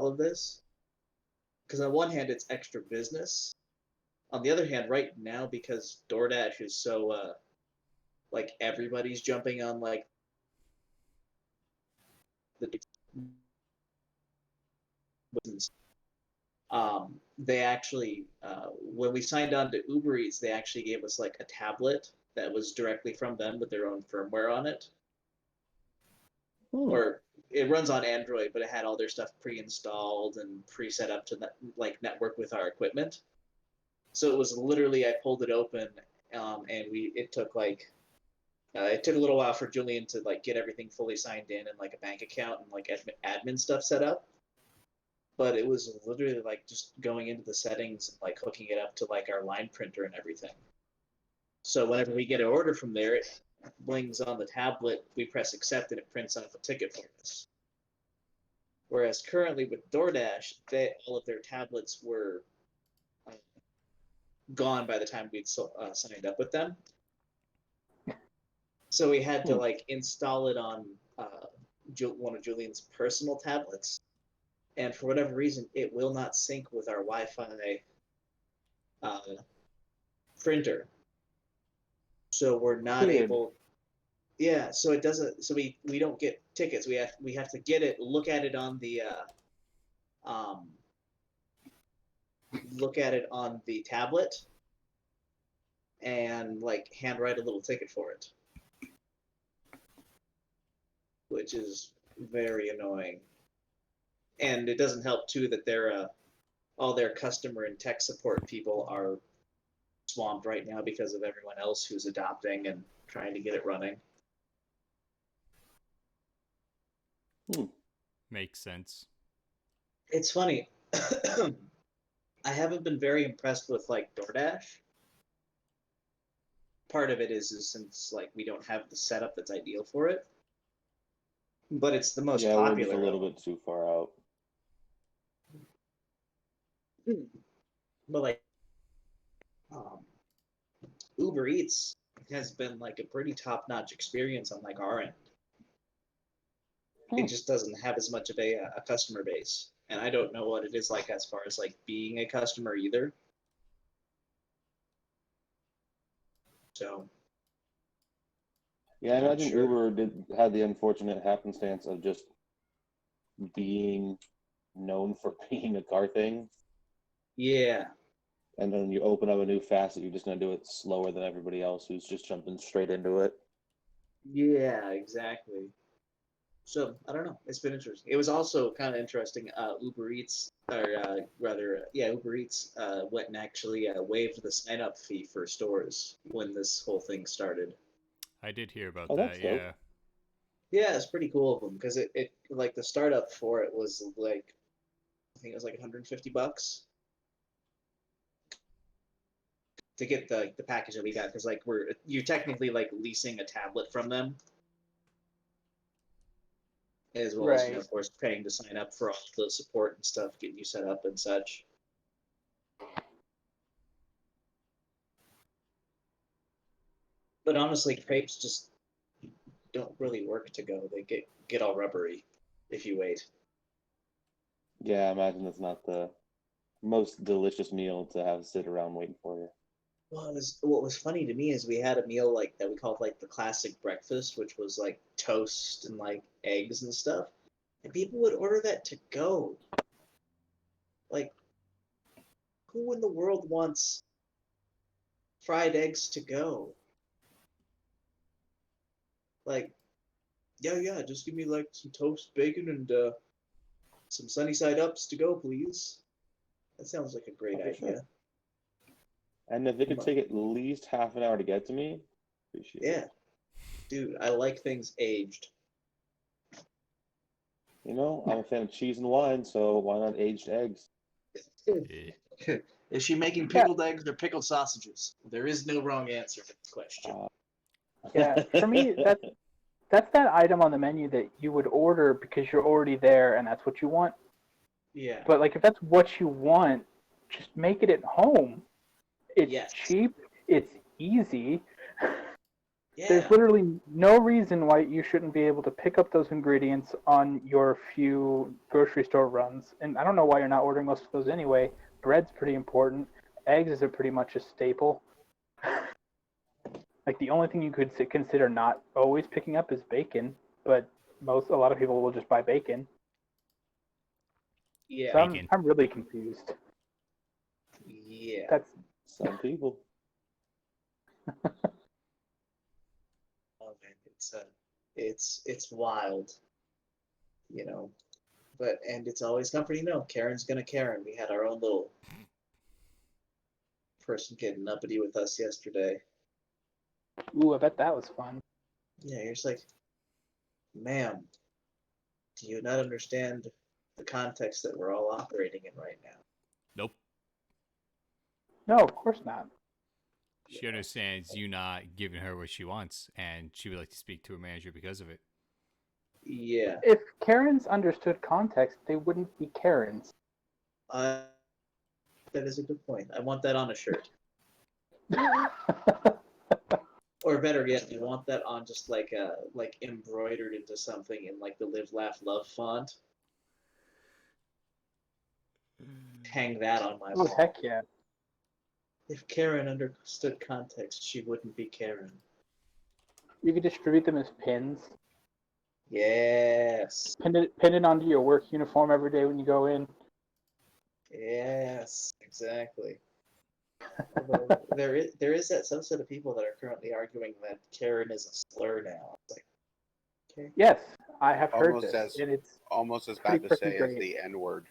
all of this. Because on one hand, it's extra business. On the other hand, right now, because DoorDash is so, like, everybody's jumping on, like, the they actually, when we signed on to Uber Eats, they actually gave us, like, a tablet that was directly from them with their own firmware on it. Or it runs on Android, but it had all their stuff pre-installed and pre-set up to like network with our equipment. So it was literally, I pulled it open, and it took like it took a little while for Julian to like get everything fully signed in and like a bank account and like admin stuff set up. But it was literally like just going into the settings and like hooking it up to like our line printer and everything. So whenever we get an order from there, it blings on the tablet, we press accept, and it prints off a ticket for us. Whereas currently with DoorDash, all of their tablets were gone by the time we'd signed up with them. So we had to like install it on one of Julian's personal tablets, and for whatever reason, it will not sync with our Wi-Fi printer. So we're not able. Yeah, so it doesn't. So we don't get tickets. We have to get it. Look at it on the tablet, and like handwrite a little ticket for it, which is very annoying. And it doesn't help too that all their customer and tech support people are swamped right now because of everyone else who's adopting and trying to get it running. Makes sense. It's funny. I haven't been very impressed with like DoorDash. Part of it is since like we don't have the setup that's ideal for it, but it's the most popular. We're just a little bit too far out. But like Uber Eats has been like a pretty top-notch experience on like our end. It just doesn't have as much of a customer base, and I don't know what it is like as far as like being a customer either. So yeah, I imagine Uber had the unfortunate happenstance of just being known for being a car thing. Yeah. And then you open up a new facet, you're just going to do it slower than everybody else who's just jumping straight into it. Yeah, exactly. So, I don't know. It's been interesting. It was also kind of interesting. Uber Eats, Uber Eats went and actually waived the sign-up fee for stores when this whole thing started. I did hear about that, yeah. Dope. Yeah, it's pretty cool of them because it like the startup for it was like, I think it was like $150 to get the package that we got, because like you're technically like leasing a tablet from them, as well as, of course, paying to sign up for all the support and stuff, getting you set up and such. But honestly, crepes just don't really work to go. They get all rubbery if you wait. Yeah, I imagine it's not the most delicious meal to have sit around waiting for you. Well, what was funny to me is we had a meal like that we called like the classic breakfast, which was like toast and like eggs and stuff, and people would order that to go. Like, who in the world wants fried eggs to go? Like, yeah, just give me like some toast, bacon, and some sunny side ups to go, please. That sounds like a great idea. Sure. And if it could take at least half an hour to get to me, appreciate it. Yeah. Dude, I like things aged. You know, I'm a fan of cheese and wine, so why not aged eggs? Is she making pickled eggs or pickled sausages? There is no wrong answer to this question. Yeah, for me, that's that item on the menu that you would order because you're already there and that's what you want. Yeah. But like if that's what you want, just make it at home. It's cheap. It's easy. Yeah. There's literally no reason why you shouldn't be able to pick up those ingredients on your few grocery store runs. And I don't know why you're not ordering most of those anyway. Bread's pretty important. Eggs is pretty much a staple. Like the only thing you could consider not always picking up is bacon, but a lot of people will just buy bacon. Yeah. So Bacon. I'm really confused. Yeah. That's Some people. Oh man, it's wild, you know. But and it's always comforting to know Karen's gonna Karen. We had our own little person getting uppity with us yesterday. ooh, I bet that was fun. Yeah, you're just like, ma'am, do you not understand the context that we're all operating in right now? Nope. No, of course not. She understands you not giving her what she wants, and she would like to speak to her manager because of it. Yeah. If Karens understood context, they wouldn't be Karens. That is a good point. I want that on a shirt. Or better yet, you want that on just like embroidered into something in like the Live Laugh Love font. Hang that on my Oh, wall. heck yeah. If Karen understood context, she wouldn't be Karen. You could distribute them as pins. Yes. Pin it onto your work uniform every day when you go in. Yes, exactly. Although there is that subset of people that are currently arguing that Karen is a slur now. It's like, okay. Yes, I have heard Almost this, and it's almost as pretty bad to freaking say as great. the N word.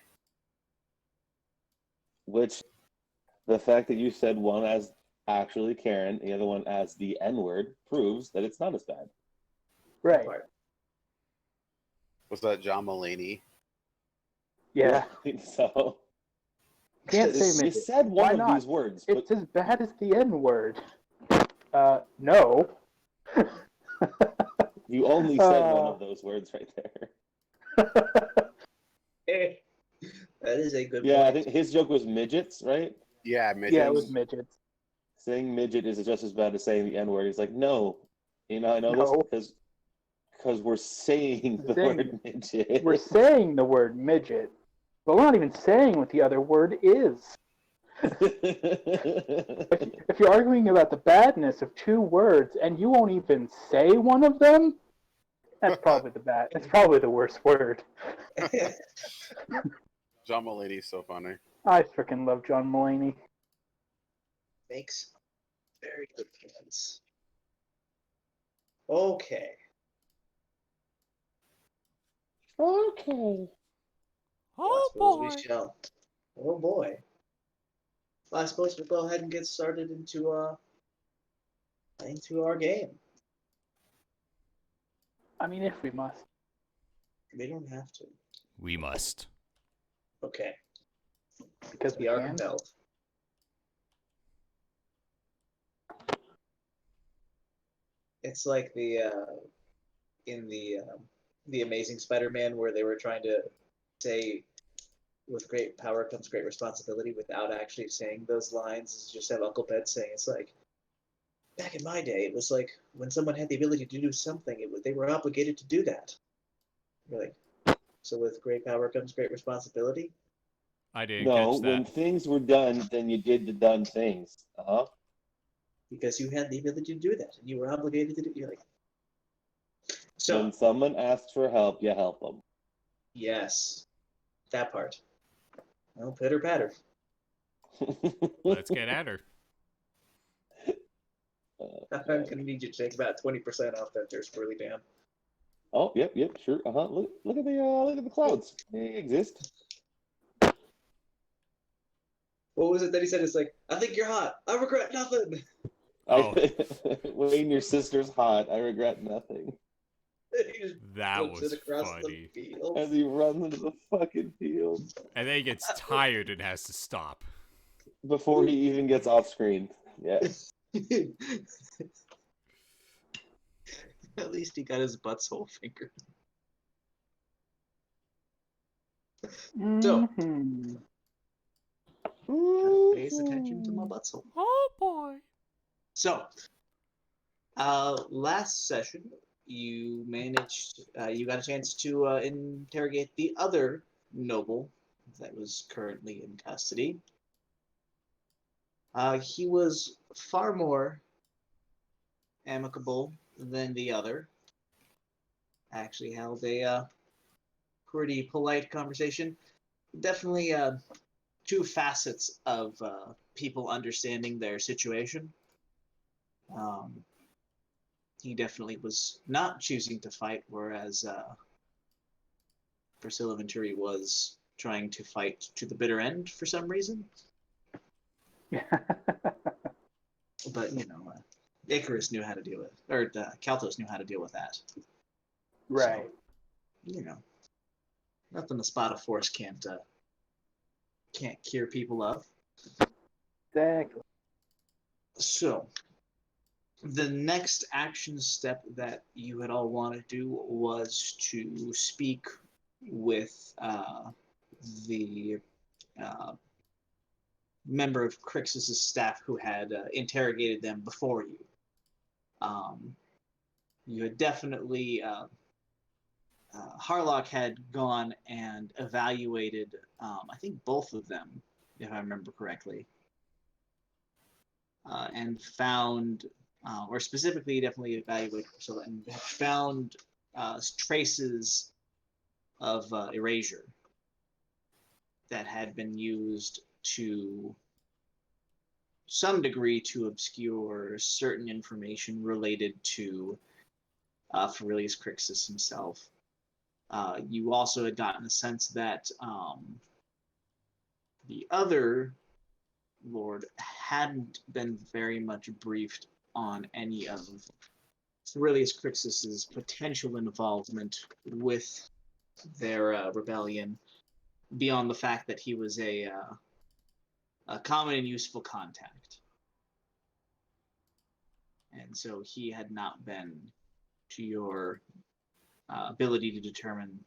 Which, the fact that you said one as actually Karen, the other one as the N-word, proves that it's not as bad. Right. Part. Was that John Mulaney? Yeah. I think so. Can't say You midget. said one Why of not? these words, but It's as bad as the N word. No. you only said one of those words right there. That is a good Yeah, I point. think his joke was midgets, right? Yeah, midgets. Yeah, it was midgets. Saying midget is just as bad as saying the N-word. He's like, no. You know, I know No. this because we're saying the Saying word midget. We're saying the word midget, but we're not even saying what the other word is. If you're arguing about the badness of two words and you won't even say one of them, that's probably It's probably the worst word. John Mulaney's so funny. I freaking love John Mulaney. Makes very good points. Okay. Okay. Well, I suppose we shall. Oh boy. Well, I suppose we'll go ahead and get started into our game. I mean, if we must. We don't have to. We must. Okay. Because we are can. compelled. It's like in the Amazing Spider-Man where they were trying to say, "With great power comes great responsibility," without actually saying those lines. It's just have Uncle Ben saying, "It's like back in my day, it was like when someone had the ability to do something, they were obligated to do that." You're like, so with great power comes great responsibility. I didn't No, catch that. when things were done, then you did the done things. Uh-huh. Because you had the ability to do that, and you were obligated to do. You're like, so When someone asks for help, you help them. yes, that part. Well, pitter patter. Let's get at her. I'm gonna need you to take about 20% off that. There's really damn. Oh, yep, sure. Uh-huh. Look at the clouds. They exist. What was it that he said? It's like, I think you're hot. I regret nothing. Oh. Wayne, your sister's hot. I regret nothing. He just That flips was it across funny. the field. As he runs into the fucking field And then he gets tired and has to stop. before he even gets off screen. Yeah. At least he got his butthole finger. So, Mm-hmm. pays attention to my butthole. Oh boy. So, Last session, you managed, you got a chance to interrogate the other noble that was currently in custody. He was far more amicable than the other. Actually held a pretty polite conversation. Definitely two facets of people understanding their situation. He definitely was not choosing to fight, whereas Priscilla Venturi was trying to fight to the bitter end for some reason. But, Icarus knew how to deal with it, or Kaltos knew how to deal with that. Right. So, nothing the spot of force can't cure people of. Exactly. So, the next action step that you had all want to do was to speak with the member of Crixus's staff who had interrogated them before you. You had definitely Harlock had gone and evaluated, I think both of them, if I remember correctly, and found, or specifically definitely evaluated Priscilla, and found traces of erasure that had been used to some degree to obscure certain information related to Ferilius Crixus himself. You also had gotten a sense that the other Lord hadn't been very much briefed on any of Ferilius Crixus's potential involvement with their rebellion, beyond the fact that he was a common and useful contact. And so he had not been to your ability to determine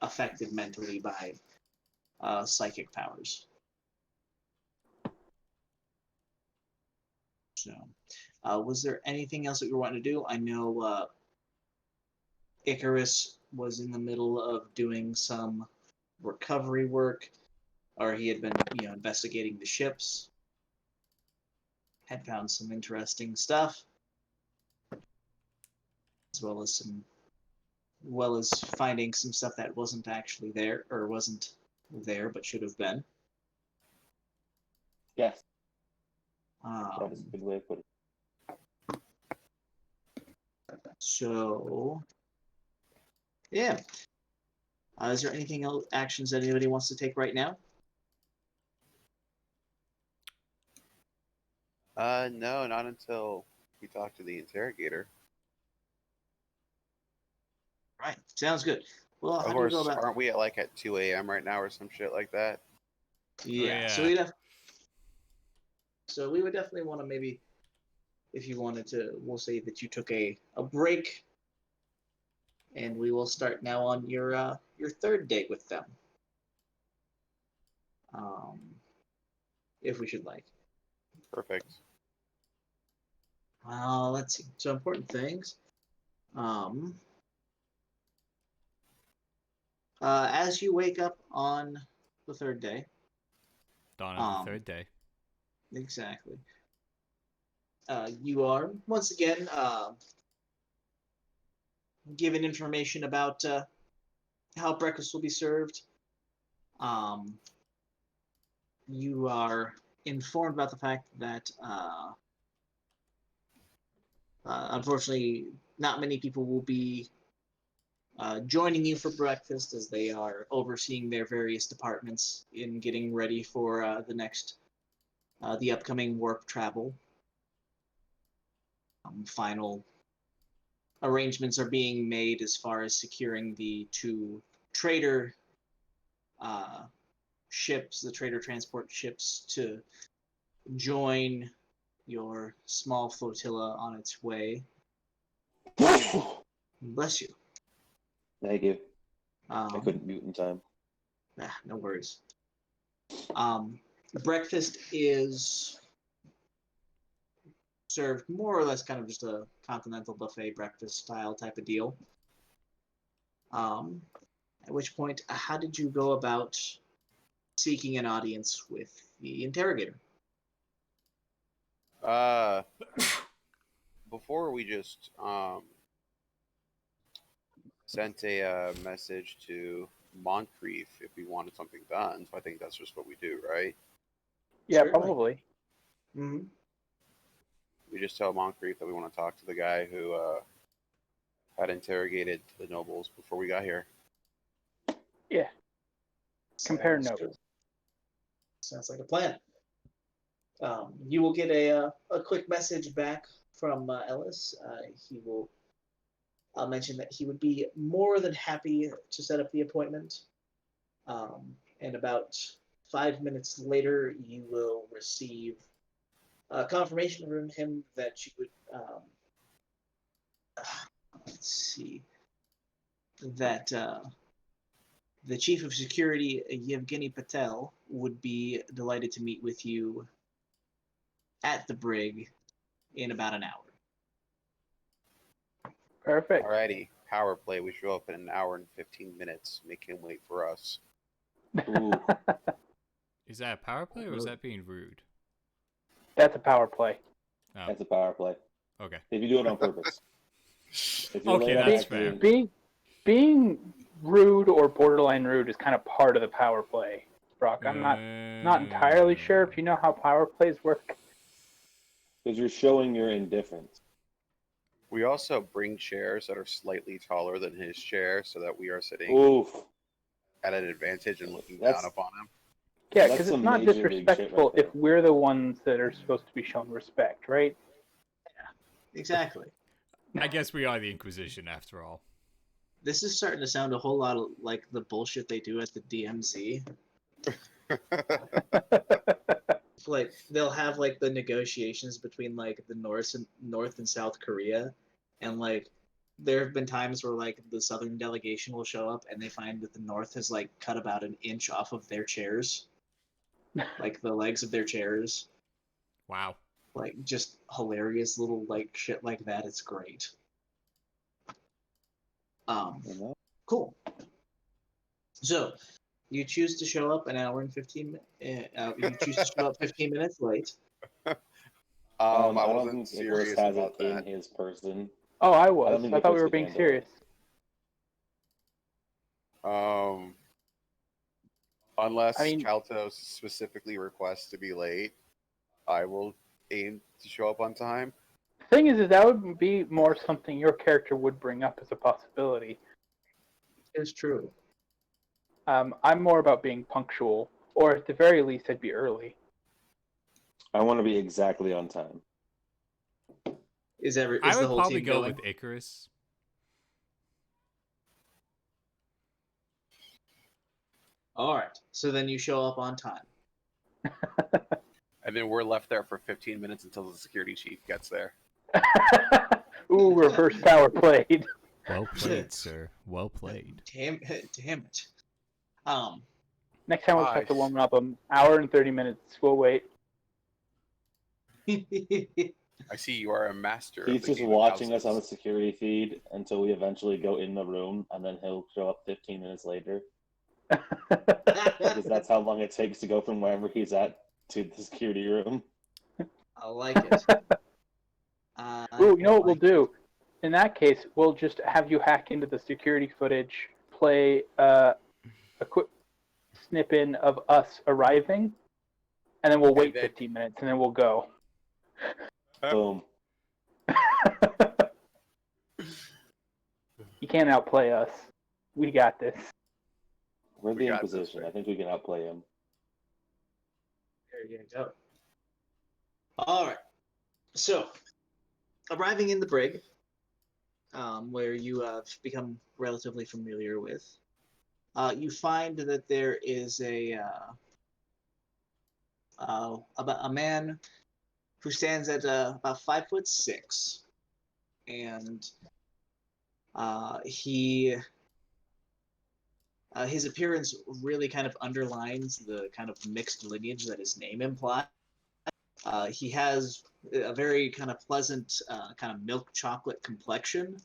affected mentally by psychic powers. So, was there anything else that you were wanting to do? I know Icarus was in the middle of doing some recovery work, or he had been, investigating the ships. Had found some interesting stuff, as well as finding some stuff that wasn't actually there, or wasn't there but should have been. Yes, that is a good way of putting it. So, yeah. Is there anything else, actions that anybody wants to take right now? No, not until we talk to the interrogator. Right. Sounds good. Well, Of how do we course, go about? aren't we at 2 a.m. right now or some shit like that? Yeah. yeah. So we would definitely want to, maybe, if you wanted to, we'll say that you took a break, and we will start now on your third date with them. If we should like. Perfect. Let's see. So important things. As you wake up on the third day. Dawn of the third day. Exactly. You are once again given information about how breakfast will be served. You are informed about the fact that unfortunately not many people will be joining you for breakfast, as they are overseeing their various departments in getting ready for the upcoming warp travel. Final arrangements are being made as far as securing the two traitor ships, the traitor transport ships, to join your small flotilla on its way. Bless you. Thank you. I couldn't mute in time. No worries. Breakfast is served more or less kind of just a continental buffet breakfast style type of deal. At which point, how did you go about seeking an audience with the interrogator? Before we just sent a message to Moncrief if we wanted something done. So I think that's just what we do, right? Yeah, Certainly. probably. Mm-hmm. We just tell Moncrief that we want to talk to the guy who had interrogated the nobles before we got here. Yeah. Compare notes. Sounds like a plan. You will get a quick message back from Ellis. He will mention that he would be more than happy to set up the appointment. And about 5 minutes later, you will receive confirmation from him that you would, let's see, that the Chief of Security, Yevgeny Patel, would be delighted to meet with you at the brig in about an hour. Perfect. Alrighty, power play. We show up in an hour and 15 minutes. Make him wait for us. Ooh. Is that a power play or is that being rude? That's a power play. Oh, That's a power play. okay. If you do it on purpose. If you're Okay, late on that's acting, fair. Being rude or borderline rude is kind of part of the power play, Brock. I'm not entirely sure if you know how power plays work. because you're showing your indifference. We also bring chairs that are slightly taller than his chair so that we are sitting Oof. at an advantage and looking That's- down upon him. Yeah, That's because it's some not major league shit disrespectful right if we're the ones that are supposed to be shown respect, right? Exactly. I guess we are the Inquisition after all. This is starting to sound a whole lot like the bullshit they do at the DMZ. Like they'll have like the negotiations between like the North and South Korea, and like there have been times where like the Southern delegation will show up and they find that the North has like cut about an inch off of their chairs, like the legs of their chairs. Wow. Like just hilarious little like shit like that. It's great. You know? Cool. So you choose to show up an hour and 15 minutes. You choose to show up 15 minutes late. I I don't wasn't think Icarus serious has about it in that. his person. Oh, I I was. don't think I thought we Icarus were could being handle serious. Unless I mean- Chaltos specifically requests to be late, I will aim to show up on time. The thing is that would be more something your character would bring up as a possibility. It's true. I'm more about being punctual, or at the very least, I'd be early. I want to be exactly on time. Is I the would whole probably team go going? with Icarus. All right. So then you show up on time. And then we're left there for 15 minutes until the security chief gets there. Ooh, reverse power played. Well played, sir. Well played. Damn it. Next time we'll just have to warm up an hour and 30 minutes. We'll wait. I see you are a master. He's of the just game of watching us houses. on the security feed until we eventually go in the room, and then he'll show up 15 minutes later. Because that's how long it takes to go from wherever he's at to the security room. I like it. Ooh, you know what we'll do? In that case, we'll just have you hack into the security footage, play a quick snip in of us arriving, and then we'll wait then- 15 minutes, and then we'll go. Boom. You can't outplay us. We got this. We're We the got this, Inquisition. right? I think we can outplay him. There you go. All right. So, arriving in the brig, where you have become relatively familiar with, you find that there is about a man who stands at about 5'6", and his appearance really kind of underlines the kind of mixed lineage that his name implies. He has a very kind of pleasant, kind of milk chocolate complexion,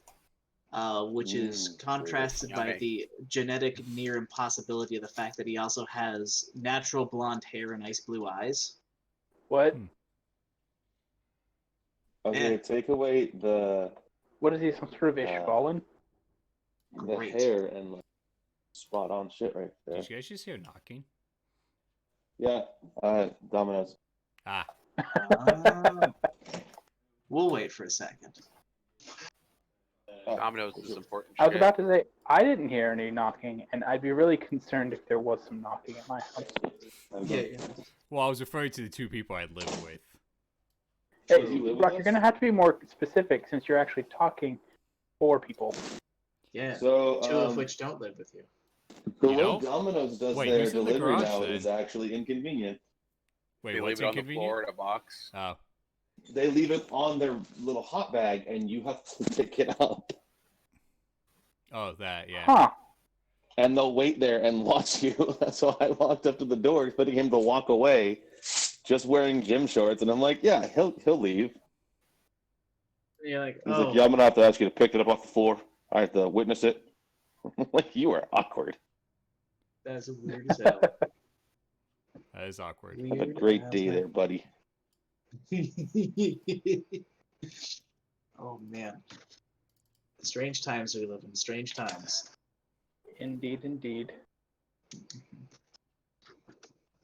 which is contrasted by Yummy. the genetic near impossibility of the fact that he also has natural blonde hair and ice blue eyes. What? Okay, Yeah. take away the What is he? Some sort of Ishvalan? Great. hair and like spot on shit right there. Did you guys just hear knocking? Yeah, Domino's. Ah, We'll wait for a second. Domino's is important I was shit. about to say I didn't hear any knocking, and I'd be really concerned if there was some knocking at my house. Yeah. well, I was referring to the two people I live with. Hey, you live with Brock, you're us? gonna have to be more specific since you're actually talking for people. Yeah. So, Two of which don't live with you. the You way know? Domino's does Wait, their who's in the delivery garage, now then? is actually inconvenient. Wait, They what's leave it on the inconvenient? floor in a box. Oh, They leave it on their little hot bag, and you have to pick it up. oh, that, yeah. Huh? And they'll wait there and watch you. So I walked up to the door, expecting him to walk away, just wearing gym shorts, and I'm like, yeah, he'll leave. And you're like, He's oh, like, yeah, I'm gonna have to ask you to pick it up off the floor. I have to witness it. Like, you are awkward. that's weird as hell. That is awkward. Have a Weird great as day hell. there, buddy. Oh man, strange times we live in. Strange times. Indeed, indeed.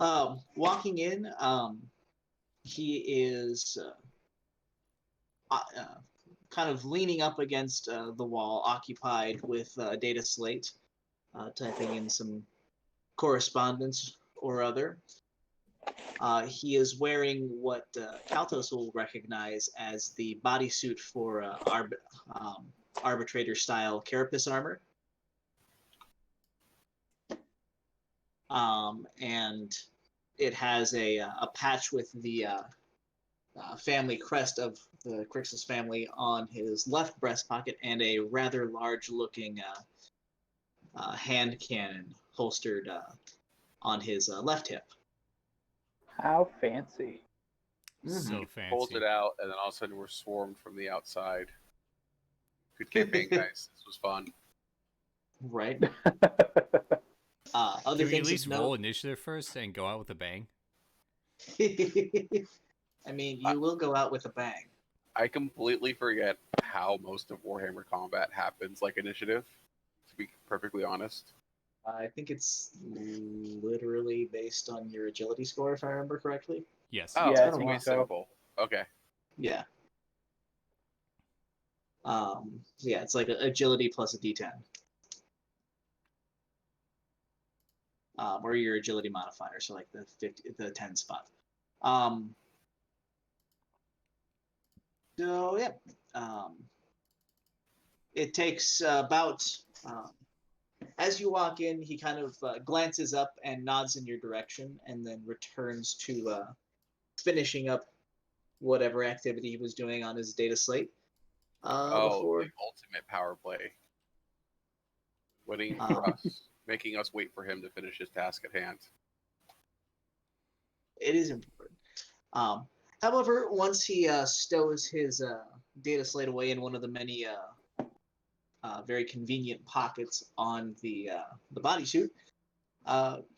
Walking in, he is kind of leaning up against the wall, occupied with a data slate, typing in some correspondence or other. He is wearing what Kaltos will recognize as the bodysuit for arbitrator-style carapace armor. And it has a patch with the family crest of the Crixus family on his left breast pocket, and a rather large-looking hand cannon holstered on his left hip. How fancy. So Pulls fancy. it out, and then all of a sudden we're swarmed from the outside. Good campaign, guys. This was fun. Right. Can Other we at things least of roll note. initiative first and go out with a bang? I mean, you will go out with a bang. I completely forget how most of Warhammer combat happens, like initiative, to be perfectly honest. I think it's literally based on your agility score, if I remember correctly. Yes. Oh, Yeah, I that's think way so. simple. Okay. Yeah. Yeah, it's like agility plus a D10. Or your agility modifier, so like the 10 spot. So yeah, it takes about as you walk in, he kind of glances up and nods in your direction, and then returns to finishing up whatever activity he was doing on his data slate. Before The ultimate power play. Winning Um, for us, making us wait for him to finish his task at hand. it is important. However, once he stows his data slate away in one of the many very convenient pockets on the bodysuit,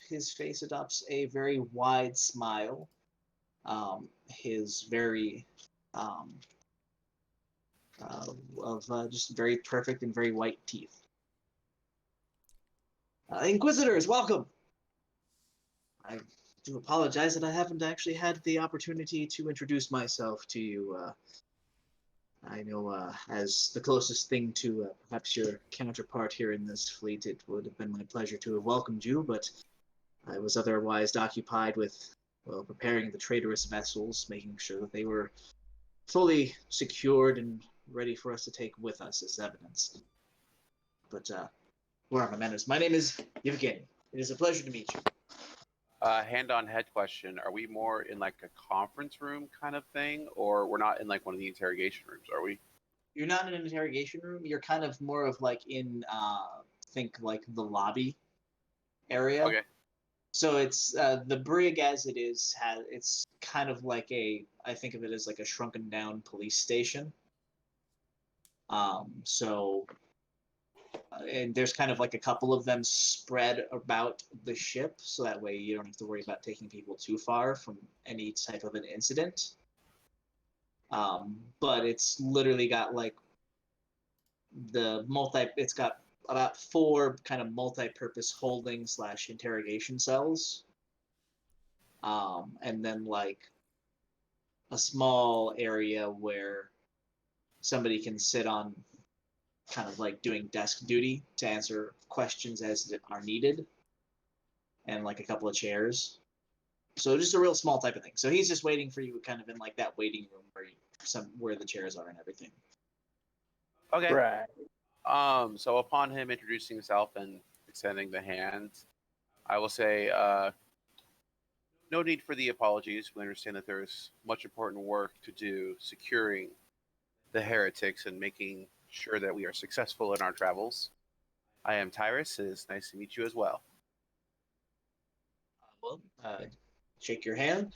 his face adopts a very wide smile. His very just very perfect and very white teeth. Inquisitors, welcome! I do apologize that I haven't actually had the opportunity to introduce myself to you. I know as the closest thing to perhaps your counterpart here in this fleet, it would have been my pleasure to have welcomed you, but I was otherwise occupied with, well, preparing the traitorous vessels, making sure that they were fully secured and ready for us to take with us as evidence. But where are my manners? My name is Yevgeny. It is a pleasure to meet you. Hand-on head question: are we more in like a conference room kind of thing, or we're not in like one of the interrogation rooms? Are we? You're not in an interrogation room. You're kind of more of like in, think like the lobby area. Okay. So it's the brig as it is. It's kind of like I think of it as like a shrunken down police station. So and there's kind of like a couple of them spread about the ship, so that way you don't have to worry about taking people too far from any type of an incident. But it's literally got like it's got about 4 kind of multi-purpose holding / interrogation cells. And then like a small area where somebody can sit on, kind of like doing desk duty to answer questions as that are needed, and like a couple of chairs. So just a real small type of thing. So he's just waiting for you, kind of in like that waiting room where the chairs are and everything. Okay. Right. So upon him introducing himself and extending the hand, I will say, no need for the apologies. We understand that there's much important work to do securing the heretics and making sure that we are successful in our travels. I am Tyrus. It is nice to meet you as well. Well, shake your hand.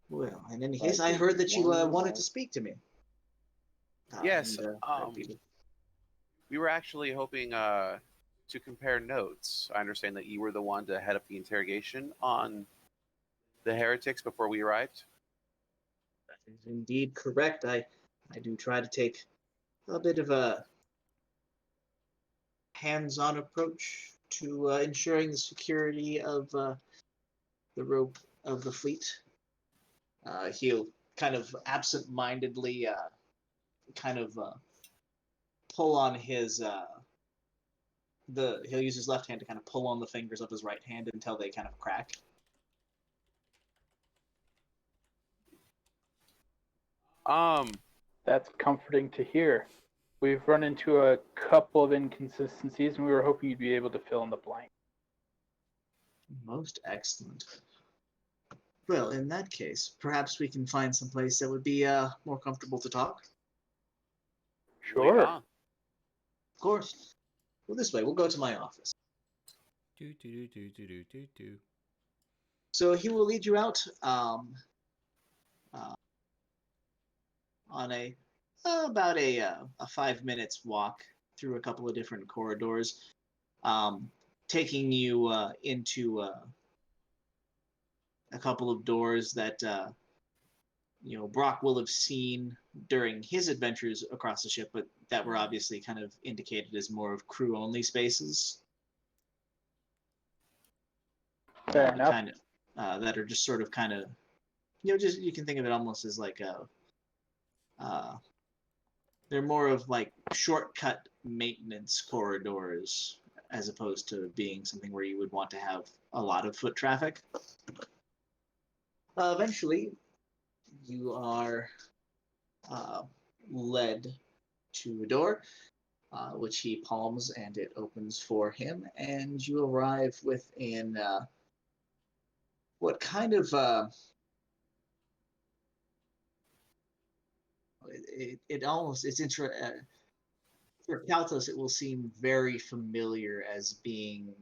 Well, in any Right, case, I good heard that you morning, wanted guys. to speak to me. Yes, I'd be- we were actually hoping to compare notes. I understand that you were the one to head up the interrogation on the heretics before we arrived. That is indeed correct. I do try to take a bit of a hands-on approach to ensuring the security of the rope of the fleet. He'll kind of absent-mindedly kind of pull on his he'll use his left hand to kind of pull on the fingers of his right hand until they kind of crack. That's comforting to hear. We've run into a couple of inconsistencies, and we were hoping you'd be able to fill in the blank. Most excellent. Well, in that case, perhaps we can find some place that would be more comfortable to talk. Sure. Yeah. Of course. Well, this way, we'll go to my office. Do do do do do do do. So he will lead you out on about a 5 minutes walk through a couple of different corridors, taking you into a couple of doors that Brock will have seen during his adventures across the ship, but that were obviously kind of indicated as more of crew-only spaces. Fair enough. Kind of that are just sort of kind of, just you can think of it almost as like they're more of like shortcut maintenance corridors as opposed to being something where you would want to have a lot of foot traffic. Eventually, you are led to a door, which he palms and it opens for him, and you arrive within what kind of for Kaltos it will seem very familiar as being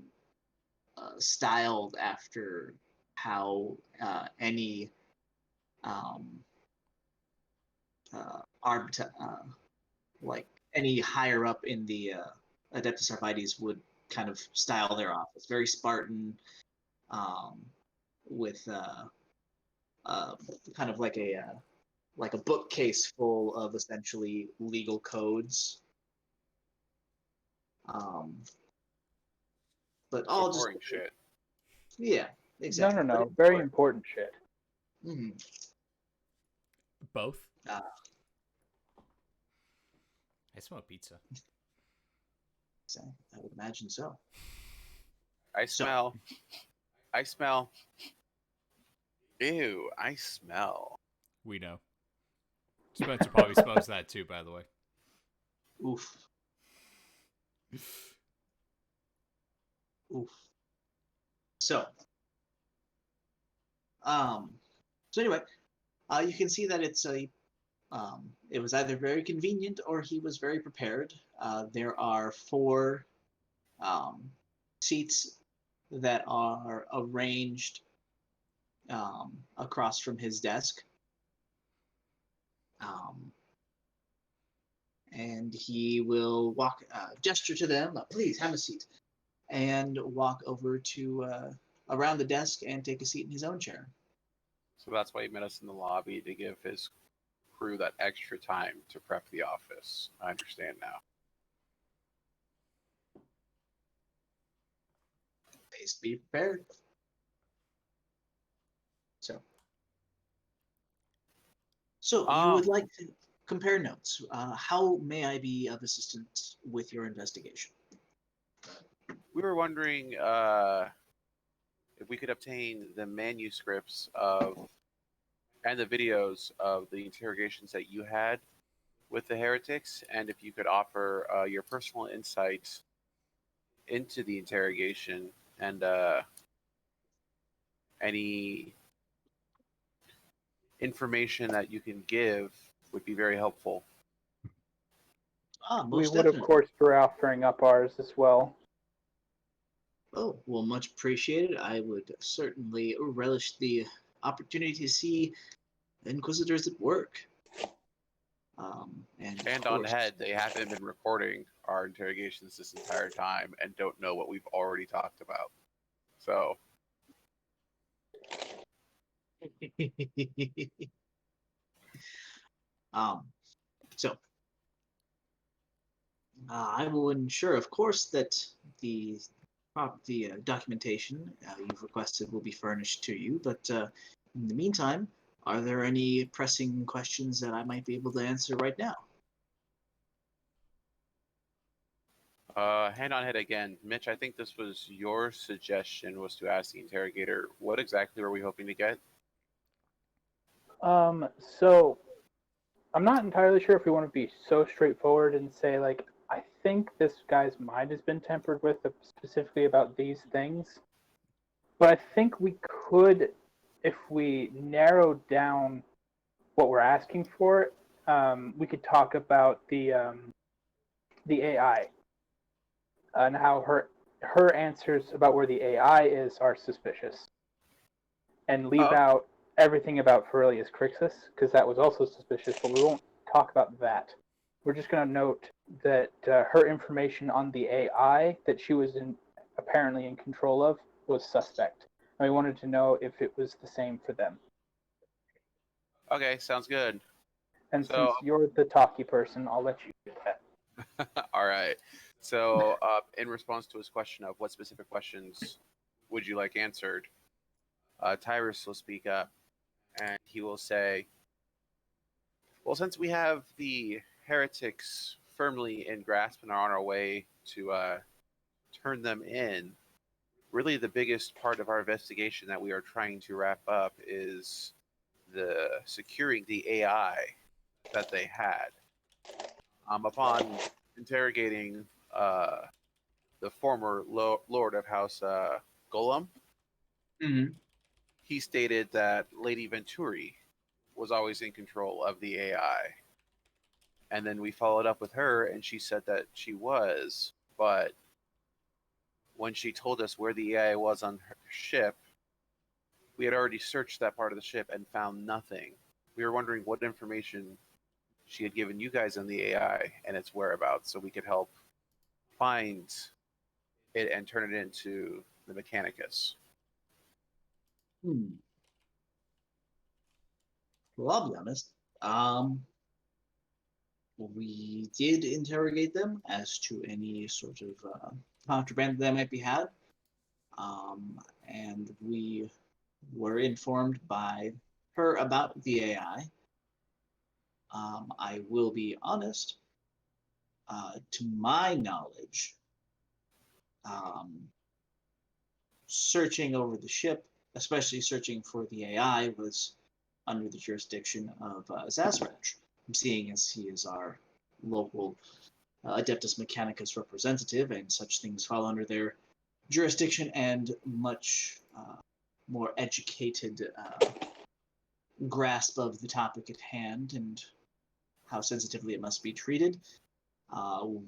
styled after how any like any higher up in the Adeptus Arbites would kind of style their office. Very Spartan, with kind of like a bookcase full of essentially legal codes. But all just boring shit. yeah, exactly. No. Very important shit. Mm-hmm. Both. I smell pizza. So I would imagine so. I smell. Ew, I smell. We know. Spencer probably smells that too, by the way. Oof. Oof. So anyway, you can see that it was either very convenient or he was very prepared. There are 4 seats that are arranged across from his desk. And he will gesture to them, please have a seat, and walk over to around the desk and take a seat in his own chair. So that's why he met us in the lobby, to give his crew that extra time to prep the office. I understand now. Please be prepared. So you would like to compare notes. How may I be of assistance with your investigation? We were wondering if we could obtain the manuscripts and the videos of the interrogations that you had with the heretics, and if you could offer your personal insights into the interrogation and any information that you can give would be very helpful. We Most would, of definitely. course, be offering up ours as well. Oh, well, much appreciated. I would certainly relish the opportunity to see Inquisitors at work. And on head, they haven't been recording our interrogations this entire time and don't know what we've already talked about. So, so I will ensure, of course, that the documentation you've requested will be furnished to you. But in the meantime, are there any pressing questions that I might be able to answer right now? hand on head again. Mitch, I think this was your suggestion, was to ask the interrogator, what exactly were we hoping to get? So I'm not entirely sure if we want to be so straightforward and say, like, I think this guy's mind has been tampered with specifically about these things. But I think we could, if we narrow down what we're asking for, we could talk about the AI and how her answers about where the AI is are suspicious, and leave out everything about Ferilius Crixus, because that was also suspicious, but we won't talk about that. We're just going to note that her information on the AI that she was apparently in control of was suspect. And we wanted to know if it was the same for them. Okay, sounds good. And since you're the talky person, I'll let you do that. All right. So, in response to his question of what specific questions would you like answered, Tyrus will speak up, and he will say, well, since we have the heretics firmly in grasp and are on our way to turn them in, really the biggest part of our investigation that we are trying to wrap up is the securing the AI that they had. Upon interrogating the former Lord of House Golem, he stated that Lady Venturi was always in control of the AI. And then we followed up with her, and she said that she was, but when she told us where the AI was on her ship, we had already searched that part of the ship and found nothing. We were wondering what information she had given you guys on the AI and its whereabouts, so we could help find it and turn it into the Mechanicus. Well, I'll be honest. We did interrogate them as to any sort of contraband they might be had. And we were informed by her about the AI. I will be honest. To my knowledge, searching over the ship, especially searching for the AI, was under the jurisdiction of Zazraj, seeing as he is our local Adeptus Mechanicus representative, and such things fall under their jurisdiction and much more educated grasp of the topic at hand and how sensitively it must be treated.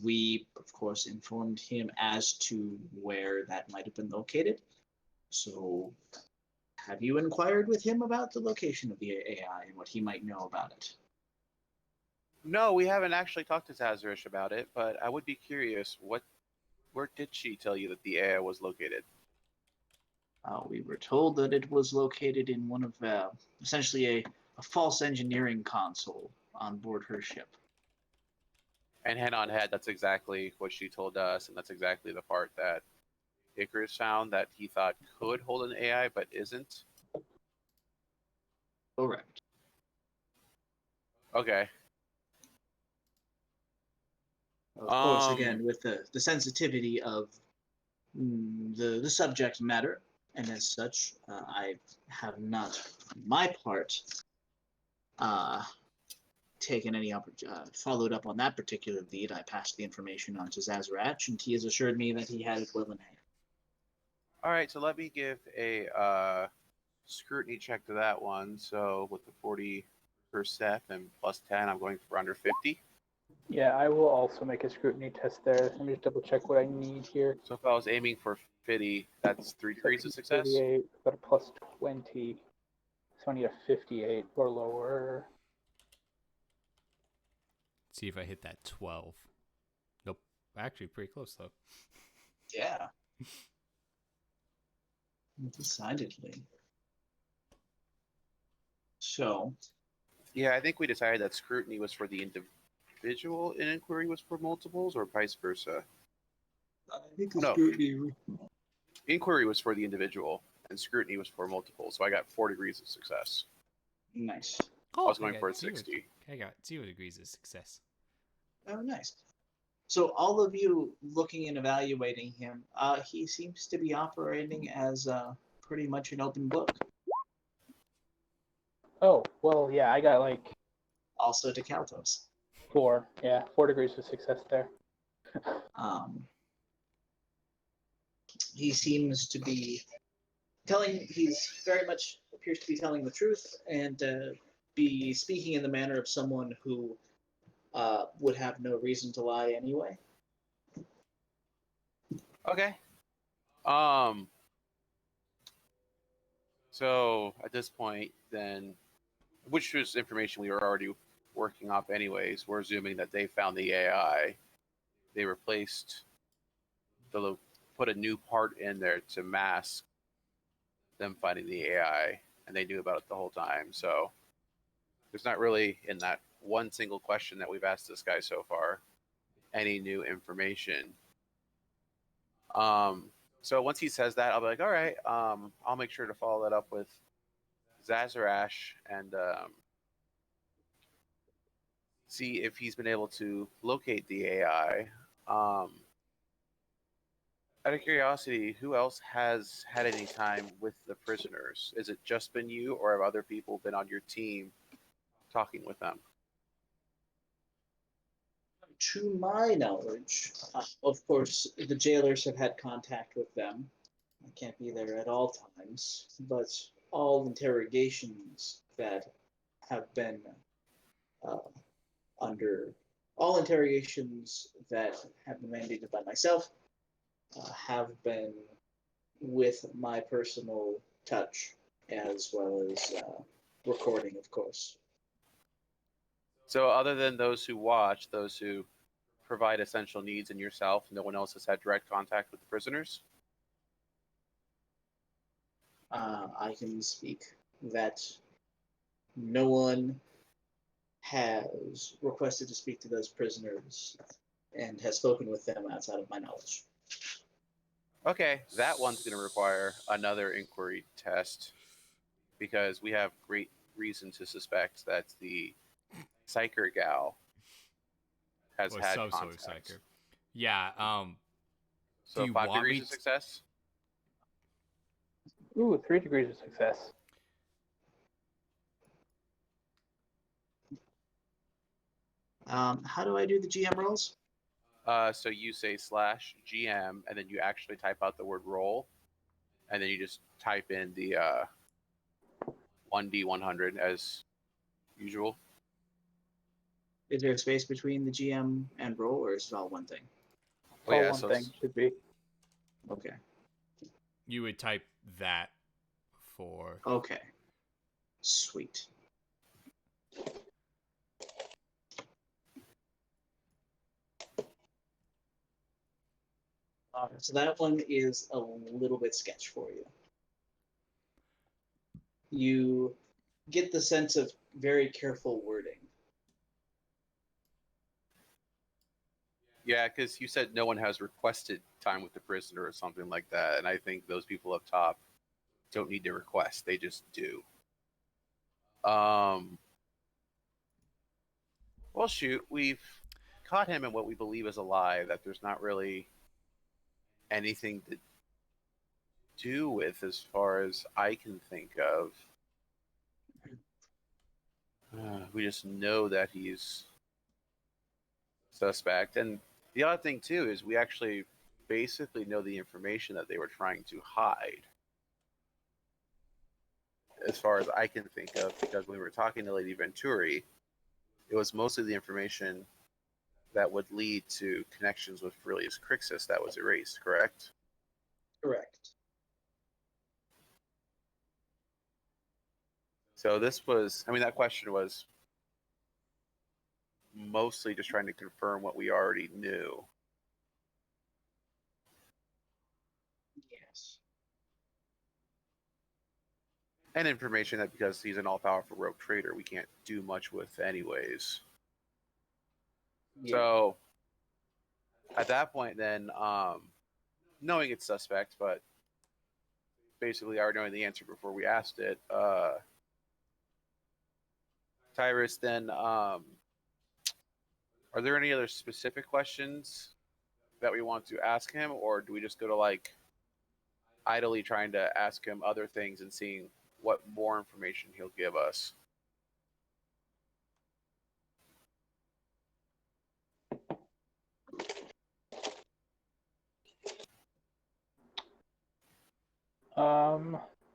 We, of course, informed him as to where that might have been located. So, have you inquired with him about the location of the AI and what he might know about it? No, we haven't actually talked to Tazarish about it, but I would be curious. Where did she tell you that the AI was located? We were told that it was located in one of, essentially a false engineering console on board her ship. And head on head, that's exactly what she told us, and that's exactly the part that Icarus found that he thought could hold an AI but isn't. Correct. Okay. Of course, again, with the sensitivity of the subject matter, and as such, I have not, on my part, taken any followed up on that particular lead. I passed the information on to Zazarach, and he has assured me that he had it well in hand. All right, so let me give a scrutiny check to that one. So with the 40 per step and plus 10, I'm going for under 50. Yeah, I will also make a scrutiny test there. Let me just double check what I need here. So if I was aiming for 50, that's 3 degrees of success. 38, got a plus 20. So I need a 58 or lower. See if I hit that 12. Nope. Actually, pretty close, though. Yeah. Decidedly. So. Yeah, I think we decided that scrutiny was for the individual and inquiry was for multiples, or vice versa. I think No. scrutiny. Inquiry was for the individual, and scrutiny was for multiples. So I got 4 degrees of success. Nice. I was going for a 60. I got 0 degrees of success. Oh, nice. So all of you looking and evaluating him, he seems to be operating as pretty much an open book. Oh, well, yeah, I got like Also to Kaltos. 4. Yeah, 4 degrees of success there. He seems to be he's very much appears to be telling the truth and be speaking in the manner of someone who would have no reason to lie anyway. Okay. So at this point, then, which was information we were already working off anyways, we're assuming that they found the AI. They replaced put a new part in there to mask them finding the AI, and they knew about it the whole time. So there's not really, in that one single question that we've asked this guy so far, any new information. So once he says that, I'll be like, all right, I'll make sure to follow that up with Zazarash and see if he's been able to locate the AI. Out of curiosity, who else has had any time with the prisoners? Is it just been you, or have other people been on your team talking with them? To my knowledge, of course, the jailers have had contact with them. I can't be there at all times, but all interrogations that have been uh, all interrogations that have been mandated by myself have been with my personal touch as well as recording, of course. So other than those who watch, those who provide essential needs and yourself, no one else has had direct contact with the prisoners? I can speak that no one has requested to speak to those prisoners and has spoken with them outside of my knowledge. Okay, that one's going to require another inquiry test because we have great reason to suspect that the psyker gal has Or had some sort of contact. psyker. Yeah. So do you 5 want degrees me of success. Ooh, 3 degrees of success. How do I do the GM rolls? So you say /GM, and then you actually type out the word roll, and then you just type in the 1D100 as usual. Is there a space between the GM and roll, or is it all one thing? It's Oh, all yeah, one so thing, should be. Okay. You would type that for. Okay. Sweet. So that one is a little bit sketch for you. You get the sense of very careful wording. Yeah, because you said no one has requested time with the prisoner or something like that, and I think those people up top don't need to request; they just do. Well, shoot, we've caught him in what we believe is a lie that there's not really anything to do with, as far as I can think of. We just know that he's suspect, and the other thing too is we actually basically know the information that they were trying to hide, as far as I can think of, because when we were talking to Lady Venturi, it was mostly the information that would lead to connections with Aurelius Crixus that was erased, correct? Correct. So this was, I mean, that question was mostly just trying to confirm what we already knew. Yes. And information that because he's an all-powerful rogue traitor, we can't do much with anyways. Yeah. So at that point then, knowing it's suspect, but basically already knowing the answer before we asked it, Tyrus, then are there any other specific questions that we want to ask him, or do we just go to like idly trying to ask him other things and seeing what more information he'll give us?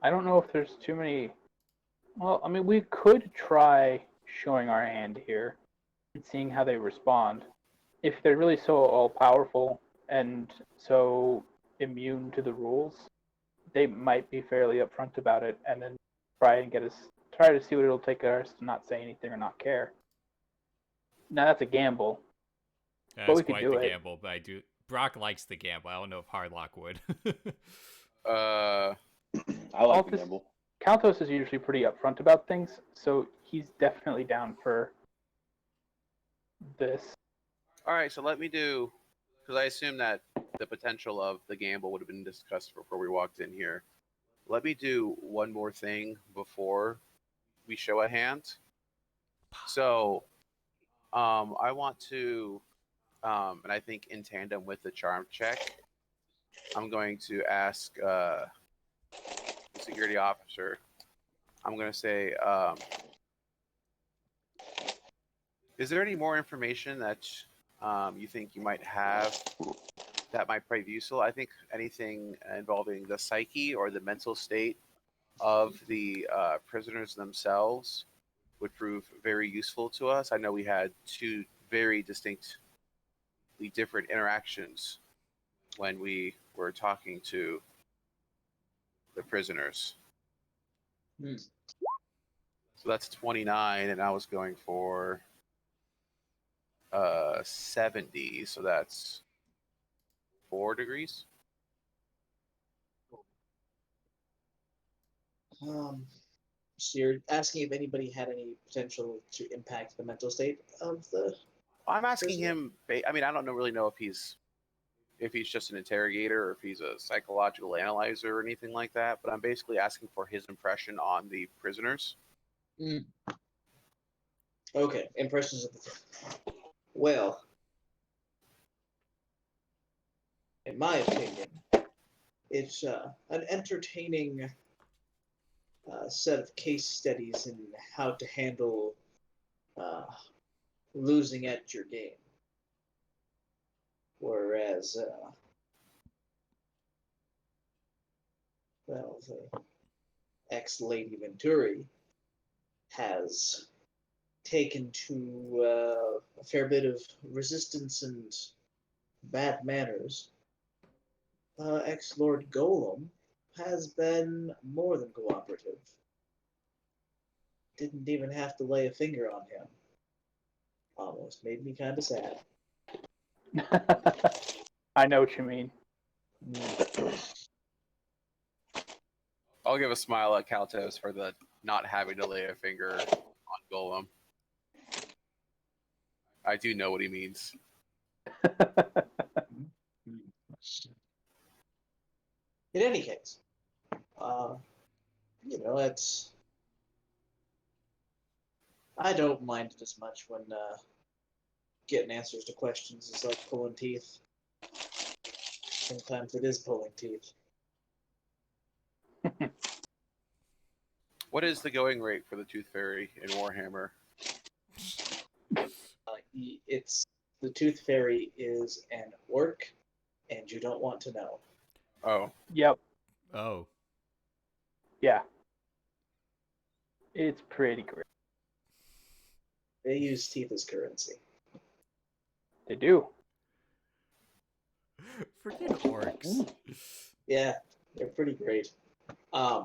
I don't know if there's too many. Well, I mean, we could try showing our hand here and seeing how they respond. If they're really so all powerful and so immune to the rules, they might be fairly upfront about it, and then try to see what it'll take us to not say anything or not care. Now that's a gamble, but That's we could quite do the it. gamble, but I do. Brock likes the gamble. I don't know if Hardlock would. Uh, I like the Altus- gamble. Kaltos is usually pretty upfront about things, so he's definitely down for this. all right, so let me do, because I assume that the potential of the gamble would have been discussed before we walked in here. Let me do one more thing before we show a hand. So, I want to, and I think in tandem with the charm check, I'm going to ask the security officer. I'm going to say, is there any more information that you think you might have that might prove useful? I think anything involving the psyche or the mental state of the prisoners themselves would prove very useful to us. I know we had two very distinctly different interactions when we were talking to the prisoners. Hmm. So that's 29, and I was going for 70, so that's 4 degrees. So you're asking if anybody had any potential to impact the mental state of the. I'm asking Prisoner? him. I mean, I don't really know if he's just an interrogator or if he's a psychological analyzer or anything like that. But I'm basically asking for his impression on the prisoners. Mm. Okay, impressions of the. Well, in my opinion, it's an entertaining set of case studies in how to handle uh, losing at your game. Whereas, well, the ex-Lady Venturi has taken to a fair bit of resistance and bad manners, ex-Lord Golem has been more than cooperative. Didn't even have to lay a finger on him. Almost made me kind of sad. I know what you mean. I'll give a smile at Kaltos for the not having to lay a finger on Golem. I do know what he means. In any case, it's. I don't mind it as much when getting answers to questions is like pulling teeth. Sometimes it is pulling teeth. What is the going rate for the Tooth Fairy in Warhammer? It's the Tooth Fairy is an orc, and you don't want to know. Oh, Yep. Oh. Yeah. It's pretty great. They use teeth as currency. They do. Freaking orcs. Yeah, they're pretty great. The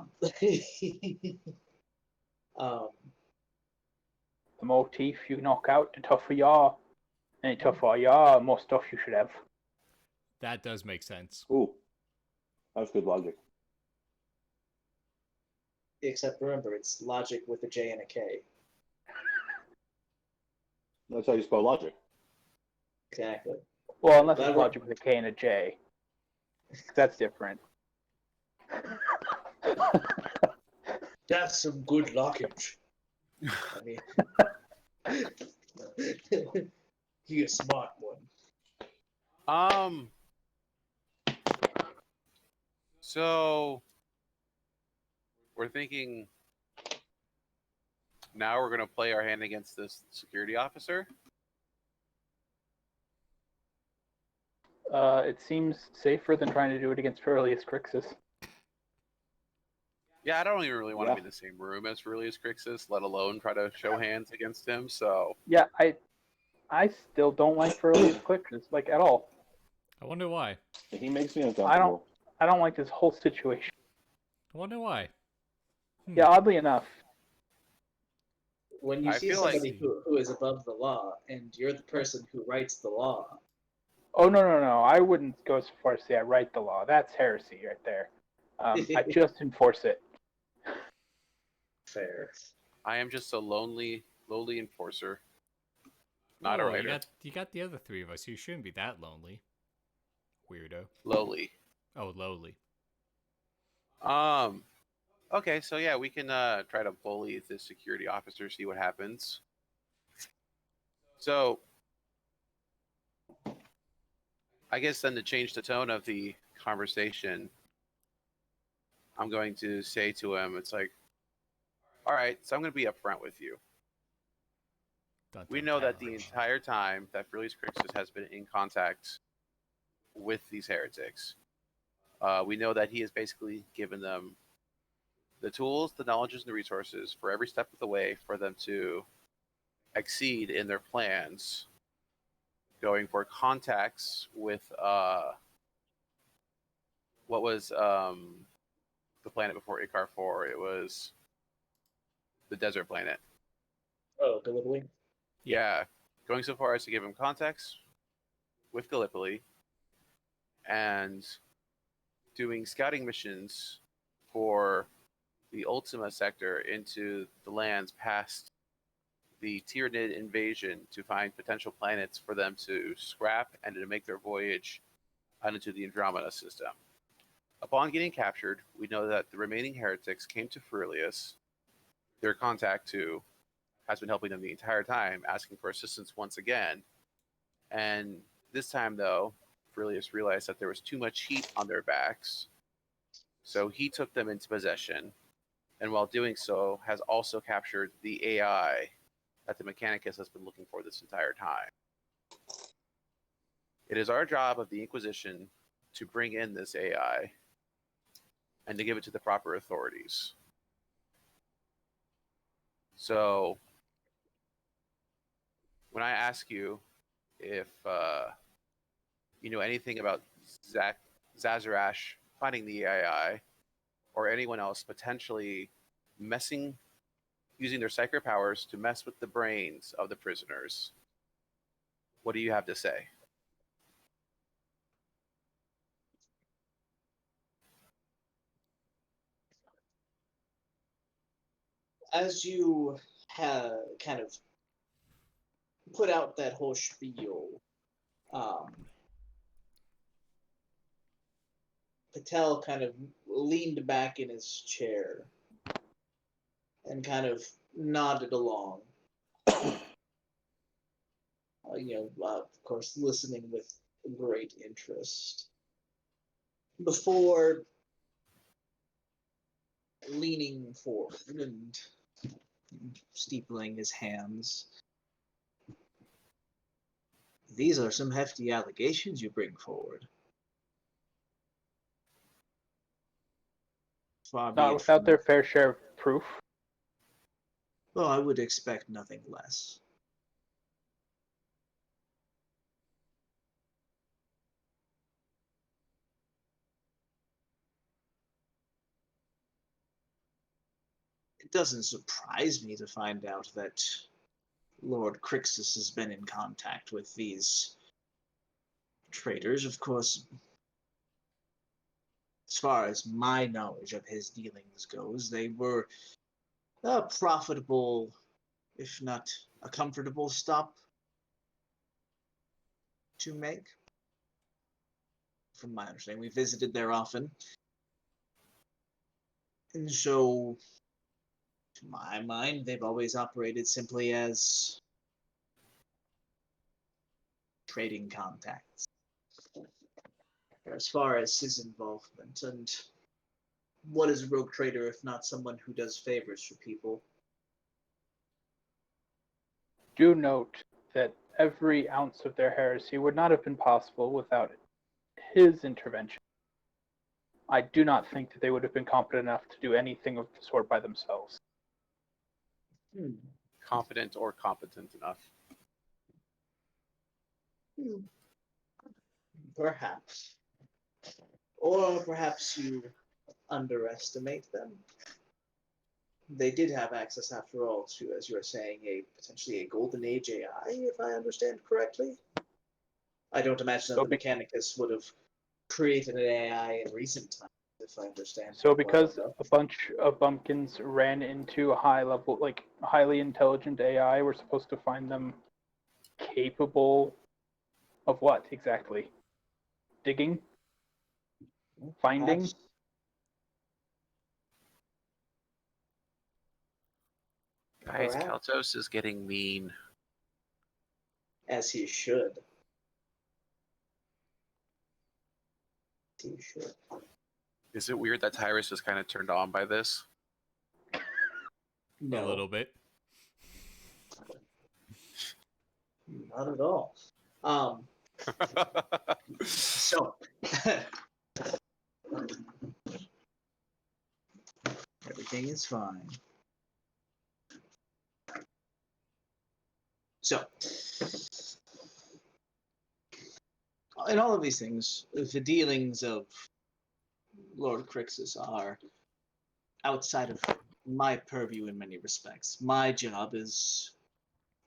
more teeth you knock out, the tougher you are. And the tougher you are, the more stuff you should have. That does make sense. Ooh, that's good logic. Except remember, it's logic with a J and a K. That's how you spell logic. Exactly. Well, unless That it's work- logic with a K and a J. That's different. That's some good lockage. I mean, you're a smart one. So we're thinking now we're gonna play our hand against this security officer. It seems safer than trying to do it against Feralius Crixus. Yeah, I don't even really want to Yeah. be in the same room as Aurelius Crixus, let alone try to show hands against him. So Yeah, I still don't like Feralius Crixus, like, at all. I wonder why. He makes me uncomfortable. I don't like this whole situation. I wonder why. Yeah, oddly enough. When you I see feel like- somebody who is above the law, and you're the person who writes the law, Oh, no. I wouldn't go so far as to say I write the law. That's heresy right there. I just enforce it. fair. I am just a lowly enforcer, not a Oh, writer. You got the other three of us. You shouldn't be that lonely. Weirdo. Lowly. Oh, lowly. Okay, so yeah, we can try to bully the security officer, see what happens. So I guess then to change the tone of the conversation, I'm going to say to him, it's like, all right, so I'm going to be upfront with you. Dun, We dun, know dun. that the entire time that Aurelius Crixus has been in contact with these heretics, we know that he has basically given them the tools, the knowledges, and the resources for every step of the way for them to exceed in their plans, going for contacts with what was the planet before Ikar 4? It was the desert planet. Oh, Gallipoli? Yeah, going so far as to give him contacts with Gallipoli and doing scouting missions for the Ultima sector into the lands past the Tyranid invasion to find potential planets for them to scrap and to make their voyage out into the Andromeda system. Upon getting captured, we know that the remaining heretics came to Feralius, their contact who has been helping them the entire time, asking for assistance once again. And this time, though, Feralius realized that there was too much heat on their backs, so he took them into possession, and while doing so, has also captured the AI that the Mechanicus has been looking for this entire time. It is our job of the Inquisition to bring in this AI and to give it to the proper authorities. So, when I ask you if you know anything about Zazarash finding the AI, or anyone else potentially using their psychic powers to mess with the brains of the prisoners, what do you have to say? As you have kind of put out that whole spiel, Patel kind of leaned back in his chair and kind of nodded along. Of course, listening with great interest. Before leaning forward and steepling his hands. These are some hefty allegations you bring forward. Not without their fair share of proof. Well, I would expect nothing less. It doesn't surprise me to find out that Lord Crixus has been in contact with these traitors. Of course, as far as my knowledge of his dealings goes, they were a profitable, if not a comfortable stop to make. From my understanding, we visited there often. And so, to my mind, they've always operated simply as trading contacts. As far as his involvement, and what is a rogue trader if not someone who does favors for people? Do note that every ounce of their heresy would not have been possible without his intervention. I do not think that they would have been competent enough to do anything of the sort by themselves. Competent or competent enough? Perhaps. Or perhaps you underestimate them. They did have access, after all, to, as you were saying, potentially a golden age AI, if I understand correctly. I don't imagine that the Mechanicus would have created an AI in recent times, if I understand. So because a bunch of bumpkins ran into a highly intelligent AI, we're supposed to find them capable of what exactly? Digging? Finding? Perhaps. Guys, Perhaps. Kaltos is getting mean. As he should. He should. Is it weird that Tyrus was kind of turned on by this? A little bit. Not at all. So, everything is fine. So, in all of these things, the dealings of Lord Crixus are outside of my purview in many respects. My job is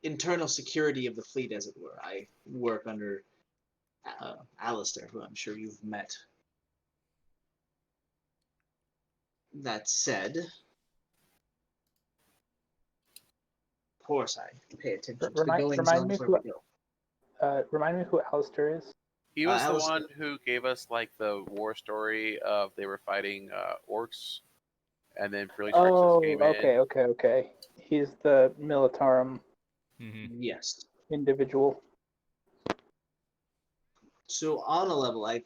internal security of the fleet, as it were. I work under Alistair, who I'm sure you've met. That said, of course I pay attention to the goings-on where we go. Remind me who Alistair is. He was the Alistair. one who gave us like the war story of they were fighting orcs, and then Felix came in. Okay. He's the Militarum Yes. individual. So on a level, I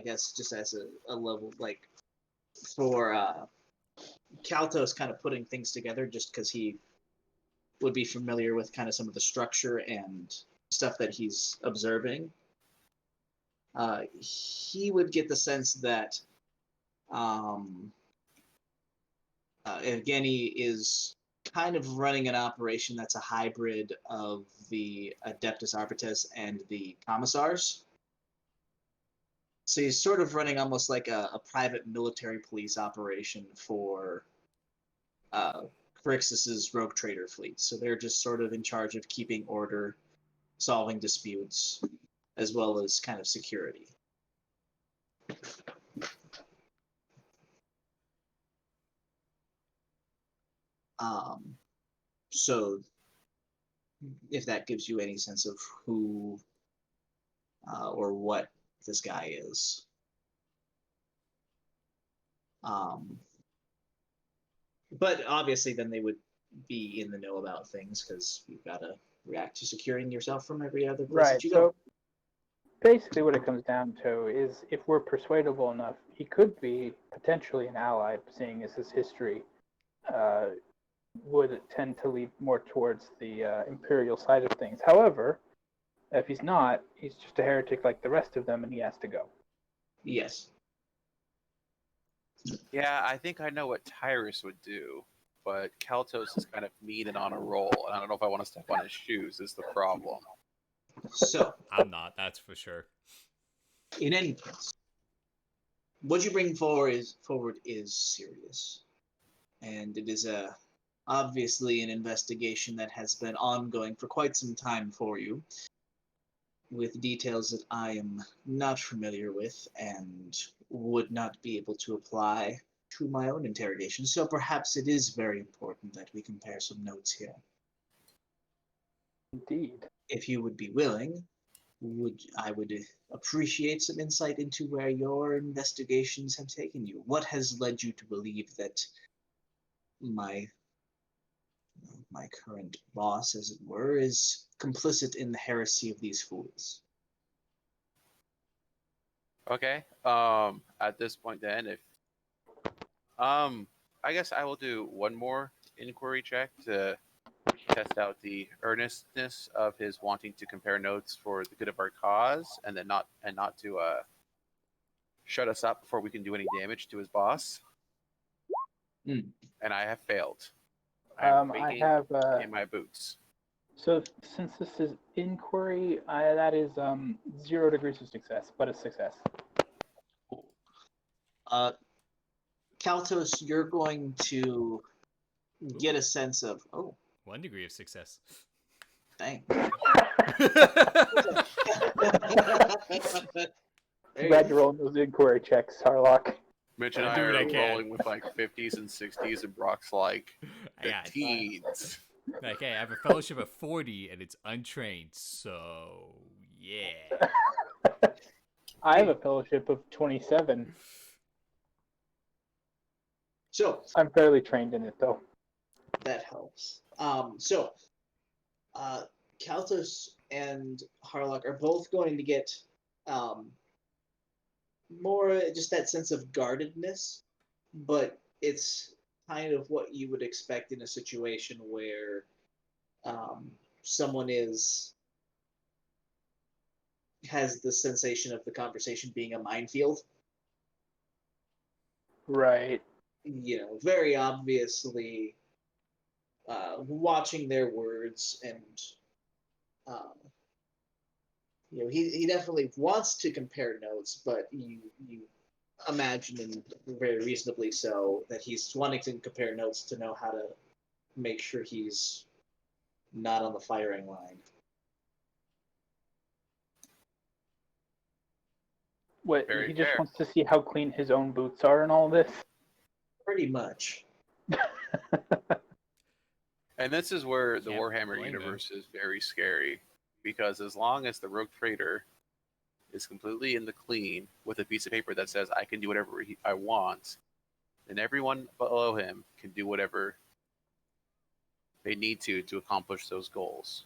guess just as a level, like for Kaltos kind of putting things together just because he would be familiar with kind of some of the structure and stuff that he's observing. He would get the sense that Evgeny is kind of running an operation that's a hybrid of the Adeptus Arbites and the Commissars. So he's sort of running almost like a private military police operation for Crixus's rogue trader fleet. So they're just sort of in charge of keeping order, solving disputes, as well as kind of security. So if that gives you any sense of who or what this guy is. But obviously then they would be in the know about things because you've got to react to securing yourself from every other place Right. that you So go. basically, what it comes down to is if we're persuadable enough, he could be potentially an ally, seeing as his history would tend to lead more towards the imperial side of things. However, if he's not, he's just a heretic like the rest of them, and he has to go. Yes. Yeah, I think I know what Tyrus would do, but Kaltos is kind of mean and on a roll, and I don't know if I want to step on his shoes. Is the problem? So, I'm not, that's for sure. in any case, what you bring forward is serious, and it is obviously an investigation that has been ongoing for quite some time for you, with details that I am not familiar with and would not be able to apply to my own interrogation. So perhaps it is very important that we compare some notes here. Indeed. If you would be willing, I would appreciate some insight into where your investigations have taken you. What has led you to believe that my current boss, as it were, is complicit in the heresy of these fools? Okay. At this point, then, if I guess I will do one more inquiry check to test out the earnestness of his wanting to compare notes for the good of our cause, and then not to shut us up before we can do any damage to his boss. Mm. And I have failed. I quaking have. in my boots. So since this is inquiry, that is 0 degrees of success, but a success. Kaltos, you're going to get a sense of, 1 degree of success. dang. Glad you're rolling those inquiry checks, Harlock. Mitch and I I do what are I can. rolling with like 50s and 60s, and Brock's like the Yeah, teens. like, hey, I have a fellowship of 40 and it's untrained, so yeah. I have a fellowship of 27. So I'm fairly trained in it, though. that helps. Kaltos and Harlock are both going to get more just that sense of guardedness, but it's kind of what you would expect in a situation where someone has the sensation of the conversation being a minefield. Right. Very obviously watching their words, and he definitely wants to compare notes, but you imagine, and very reasonably so, that he's wanting to compare notes to know how to make sure he's not on the firing line. What, Very he just fair. wants to see how clean his own boots are and all this? Pretty much. And this is where the Can't Warhammer blame universe is very scary, because as long as the rogue trader is completely in the clean with a piece of paper that says I can do whatever I want, then everyone below him can do whatever they need to accomplish those goals.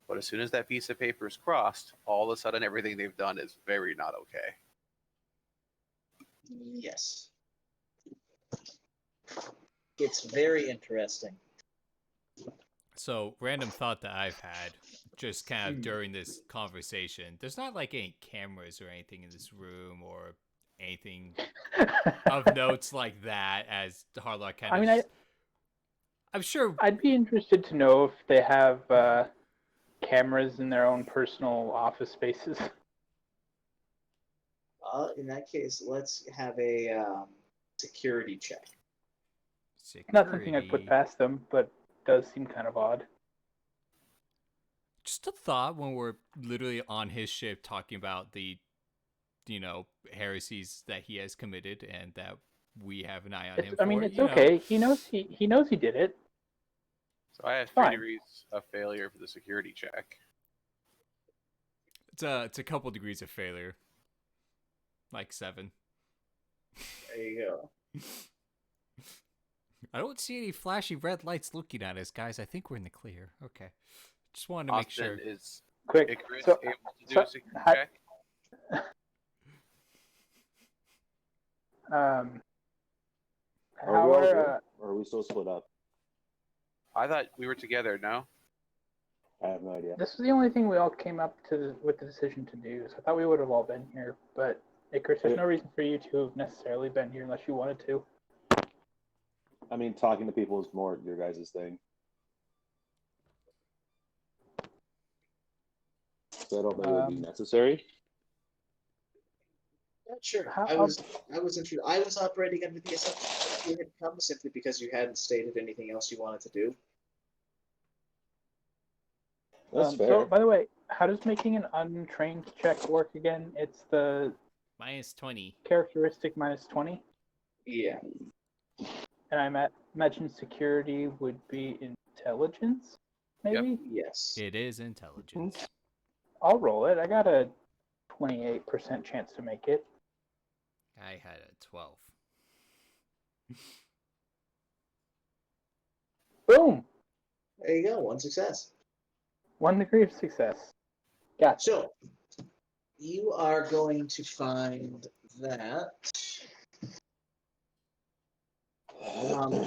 But as soon as that piece of paper is crossed, all of a sudden everything they've done is very not okay. Yes. It's very interesting. So, random thought that I've had, just kind of during this conversation. There's not like any cameras or anything in this room or anything of notes like that, as Harlock kind of. I'm sure. I'd be interested to know if they have cameras in their own personal office spaces. In that case, let's have a security check. Not something I'd put Security. past them, but does seem kind of odd. Just a thought when we're literally on his ship talking about the, heresies that he has committed and that we have an eye on him for. I mean, it's okay. He knows he did it. So I have Fine. 3 degrees of failure for the security check. It's a couple degrees of failure. Like 7. There you go. I don't see any flashy red lights looking at us, guys. I think we're in the clear. Okay. Just wanted to make sure. Austin, is Quick. Icarus So, able to do a security check? Are we how all good? are Or are we still split up? I thought we were together, no? I have no idea. this was the only thing we all came up to with the decision to do. So I thought we would have all been here, but Icarus, there's no reason for you to have necessarily been here unless you wanted to. I mean, talking to people is more your guys' thing. So I don't know it would be necessary. Not sure. How- I was operating under the assumption that you had come simply because you hadn't stated anything else you wanted to do. That's fair. So, by the way, how does making an untrained check work again? It's the Minus 20. characteristic minus 20, Yeah. and I imagine security would be intelligence, maybe? Yes. It is intelligence. I'll roll it. I got a 28% chance to make it. I had a 12. Boom! There you go. One success. 1 degree of success. Gotcha. So, you are going to find that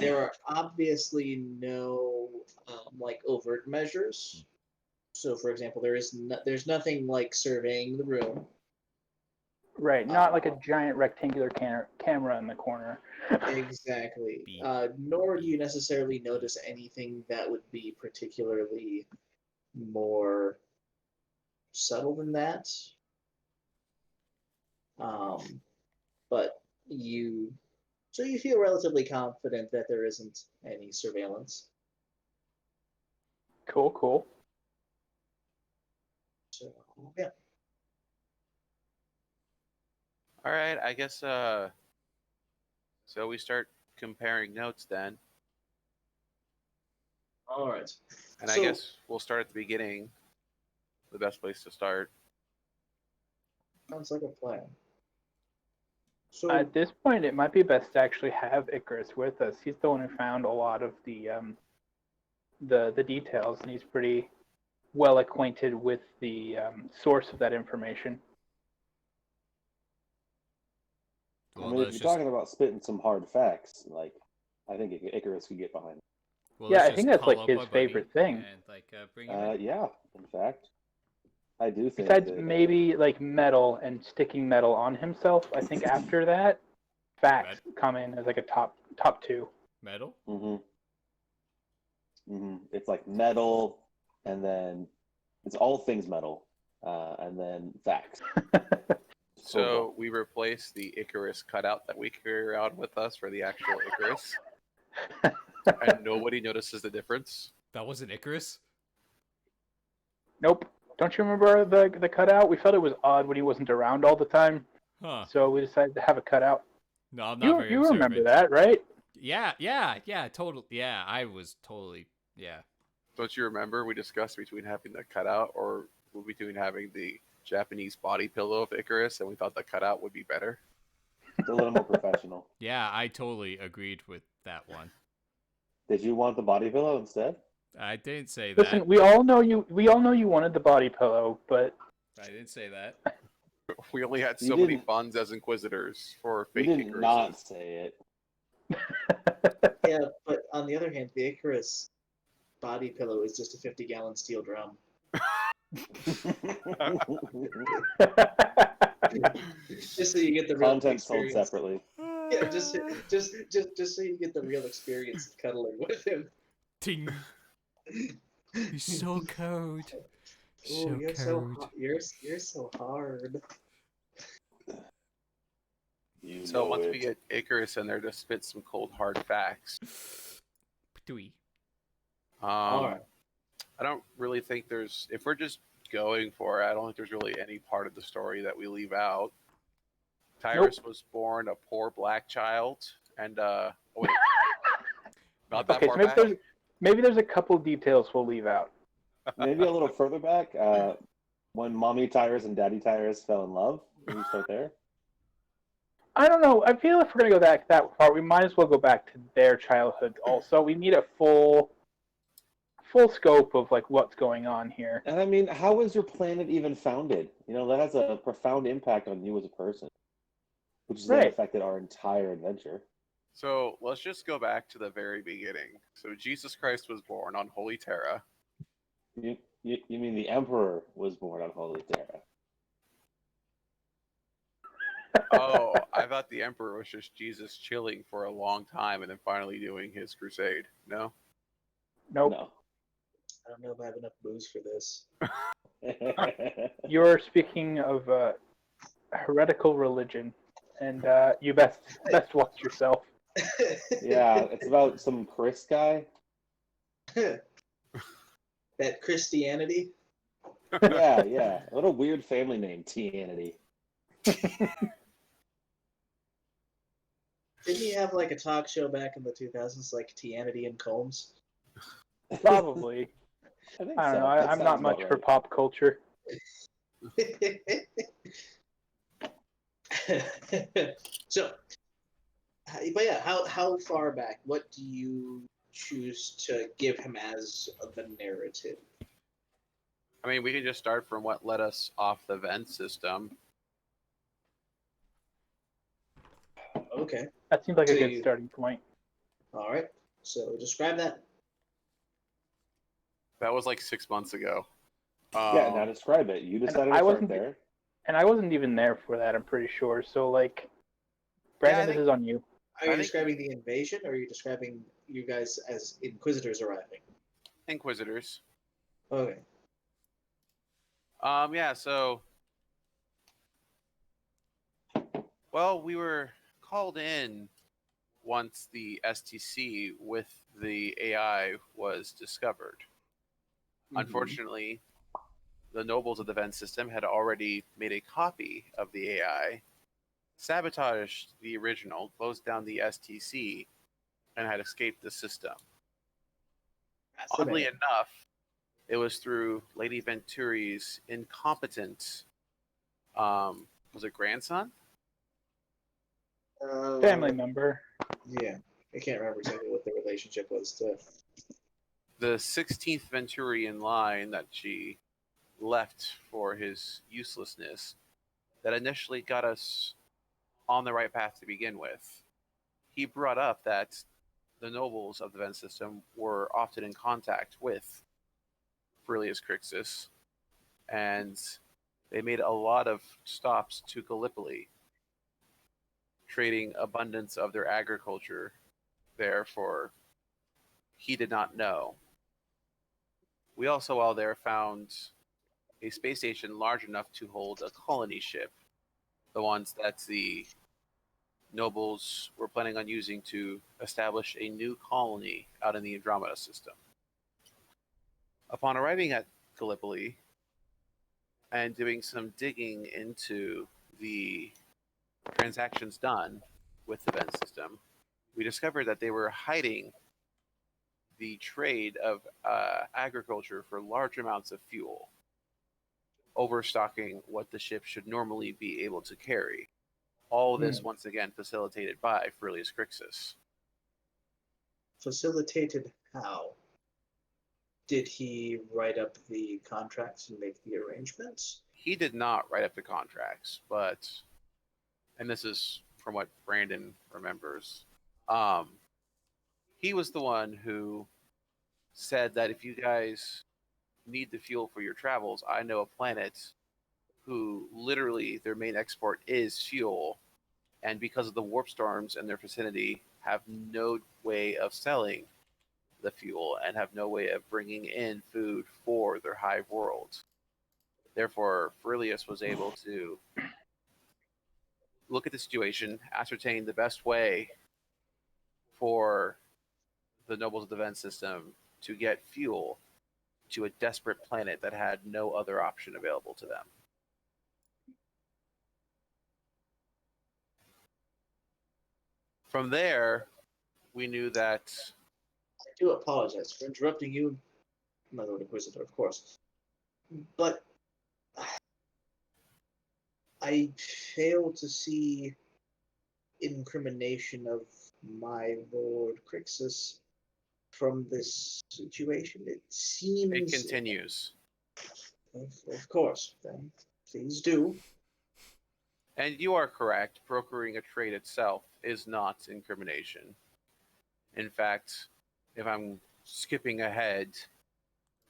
there are obviously no overt measures. So, for example, there's nothing like surveying the room. Right, not like a giant rectangular camera in the corner. Exactly. Beep. Nor do you necessarily notice anything that would be particularly more subtle than that. But you feel relatively confident that there isn't any surveillance. Cool. So, yeah. All right, I guess, so we start comparing notes then. All right. And I So- guess we'll start at the beginning. The best place to start. Sounds like a plan. So, At this point, it might be best to actually have Icarus with us. He's the one who found a lot of the details, and he's pretty well acquainted with the source of that information. I mean, if you're talking about spitting some hard facts, I think Icarus could get behind it. Well, Yeah, let's I think just that's like call up his our buddy favorite thing. And bring him in. Yeah, in fact. I do think Besides that, maybe like metal and sticking metal on himself, I think after that, facts come in as like a top 2. Metal? It's like metal, and then it's all things metal, and then facts. So we replace the Icarus cutout that we carry around with us for the actual Icarus. And nobody notices the difference. That wasn't Icarus? Nope. Don't you remember the cutout? We felt it was odd when he wasn't around all the time, Huh. so we decided to have a cutout. No, I'm not very You observant. remember that, right? Yeah, totally. Yeah, I was totally, yeah. Don't you remember we discussed between having the cutout or between having the Japanese body pillow of Icarus, and we thought the cutout would be better? It's a little more professional. Yeah, I totally agreed with that one. Did you want the body pillow instead? I didn't say Listen, that. we all know you wanted the body pillow, but I didn't say that. We only had You so many didn't- funds as Inquisitors for You fake did Icaruses. not say it. yeah, but on the other hand, the Icarus body pillow is just a 50-gallon steel drum. Just so you get the real Content sold experience. separately. Yeah, just so you get the real experience of cuddling with him. Ting. He's so cold. Oh, So you're cold. you're so hard. You So know once it. we get Icarus in there to spit some cold hard facts, Ptui. All um, right. I don't really think there's, if we're just going for it, I don't think there's really any part of the story that we leave out. Tyrus was born a poor black child, and oh wait, not that Okay, far so back. maybe there's a couple details we'll leave out. Maybe a little further back, when Mommy Tyrus and Daddy Tyrus fell in love. Maybe start there. I don't know. I feel if we're gonna go back that far, we might as well go back to their childhood. Also, we need a full scope of like what's going on here. And I mean, how was your planet even founded? You know, that has a profound impact on you as a person, which then Right. affected our entire adventure. So let's just go back to the very beginning. So Jesus Christ was born on Holy Terra. You mean the Emperor was born on Holy Terra? Oh, I thought the Emperor was just Jesus chilling for a long time and then finally doing his crusade. No? Nope. No. I don't know if I have enough booze for this. You're speaking of heretical religion, and you best watch yourself. Yeah, it's about some Chris guy. That Christianity. Yeah. What a weird family name, Tianity. Didn't he have like a talk show back in the 2000s, like Tianity and Combs? Probably. I think I don't so. know. That I'm sounds not about much for right. pop culture. So, but yeah, how far back? What do you choose to give him as the narrative? I mean, we can just start from what led us off the vent system. Okay. That seems like So a good you- starting point. All right. So describe that. That was like 6 months ago. Yeah, now describe it. You decided I to start wasn't- there. And I wasn't even there for that, I'm pretty sure. So, like, Brandon, think- this is on you. Are you describing the invasion, or are you describing you guys as Inquisitors arriving? Inquisitors. Okay. Yeah, so well, we were called in once the STC with the AI was discovered. Unfortunately, the nobles of the vent system had already made a copy of the AI, sabotaged the original, closed down the STC, and had escaped the system. Oddly enough, it was through Lady Venturi's incompetent, was it grandson? Family member. Yeah, I can't remember exactly what the relationship was to. The 16th Venturi in line that she left for his uselessness that initially got us on the right path to begin with. He brought up that the nobles of the Vent system were often in contact with Furlius Crixus, and they made a lot of stops to Gallipoli, trading abundance of their agriculture there for he did not know. We also, while there, found a space station large enough to hold a colony ship, the ones that the nobles were planning on using to establish a new colony out in the Andromeda system. Upon arriving at Gallipoli and doing some digging into the transactions done with the Vent system, we discovered that they were hiding the trade of agriculture for large amounts of fuel, overstocking what the ship should normally be able to carry. All of this, once again, facilitated by Furlius Crixus. Facilitated how? Did he write up the contracts and make the arrangements? He did not write up the contracts, but, and this is from what Brandon remembers, he was the one who said that if you guys need the fuel for your travels, I know a planet who literally their main export is fuel, and because of the warp storms in their vicinity, have no way of selling the fuel and have no way of bringing in food for their hive world. Therefore, Ferilius was able to look at the situation, ascertain the best way for the nobles of the Ven system to get fuel to a desperate planet that had no other option available to them. From there, we knew that I do apologize for interrupting you, my Lord Inquisitor, of course. But I fail to see incrimination of my Lord Crixus from this situation. It seems... it continues. Of course, then please do. And you are correct, brokering a trade itself is not incrimination. In fact, if I'm skipping ahead,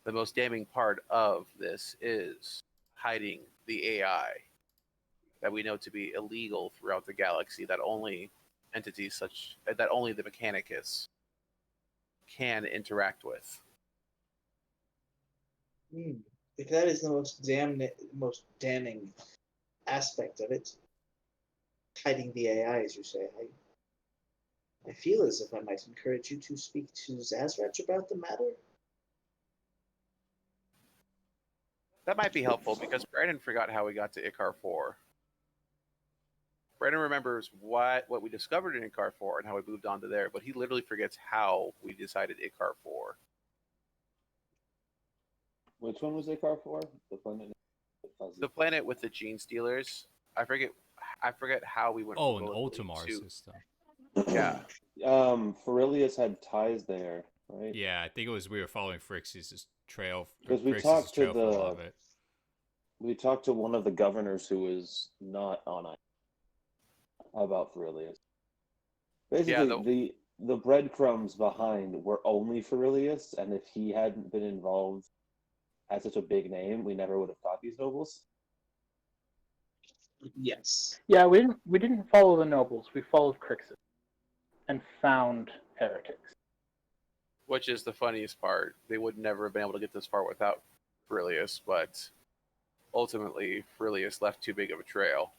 the most damning part of this is hiding the AI that we know to be illegal throughout the galaxy, that only entities such that only the Mechanicus can interact with. If that is the most damning aspect of it, hiding the AI, as you say, I feel as if I might encourage you to speak to Zazrach about the matter. That might be helpful because Brandon forgot how we got to Icar 4. Brandon remembers what we discovered in Icar 4 and how we moved on to there, but he literally forgets how we decided Icar 4. Which one was Icar for? The planet. The planet with the gene stealers. I forget how we went. Oh, an from Ultrimar to, system. Yeah. Ferilius had ties there, right? Yeah, I think it was we were following Phrixus' trail. Because we Phrixus' talked to trail for a lot of it. we talked to one of the governors who was not on it about Ferilius. Basically, the breadcrumbs behind were only Ferilius, and if he hadn't been involved as such a big name, we never would have caught these nobles. Yes. Yeah, we didn't follow the nobles. We followed Crixus and found heretics. Which is the funniest part. They would never have been able to get this far without Ferilius, but ultimately, Ferilius left too big of a trail.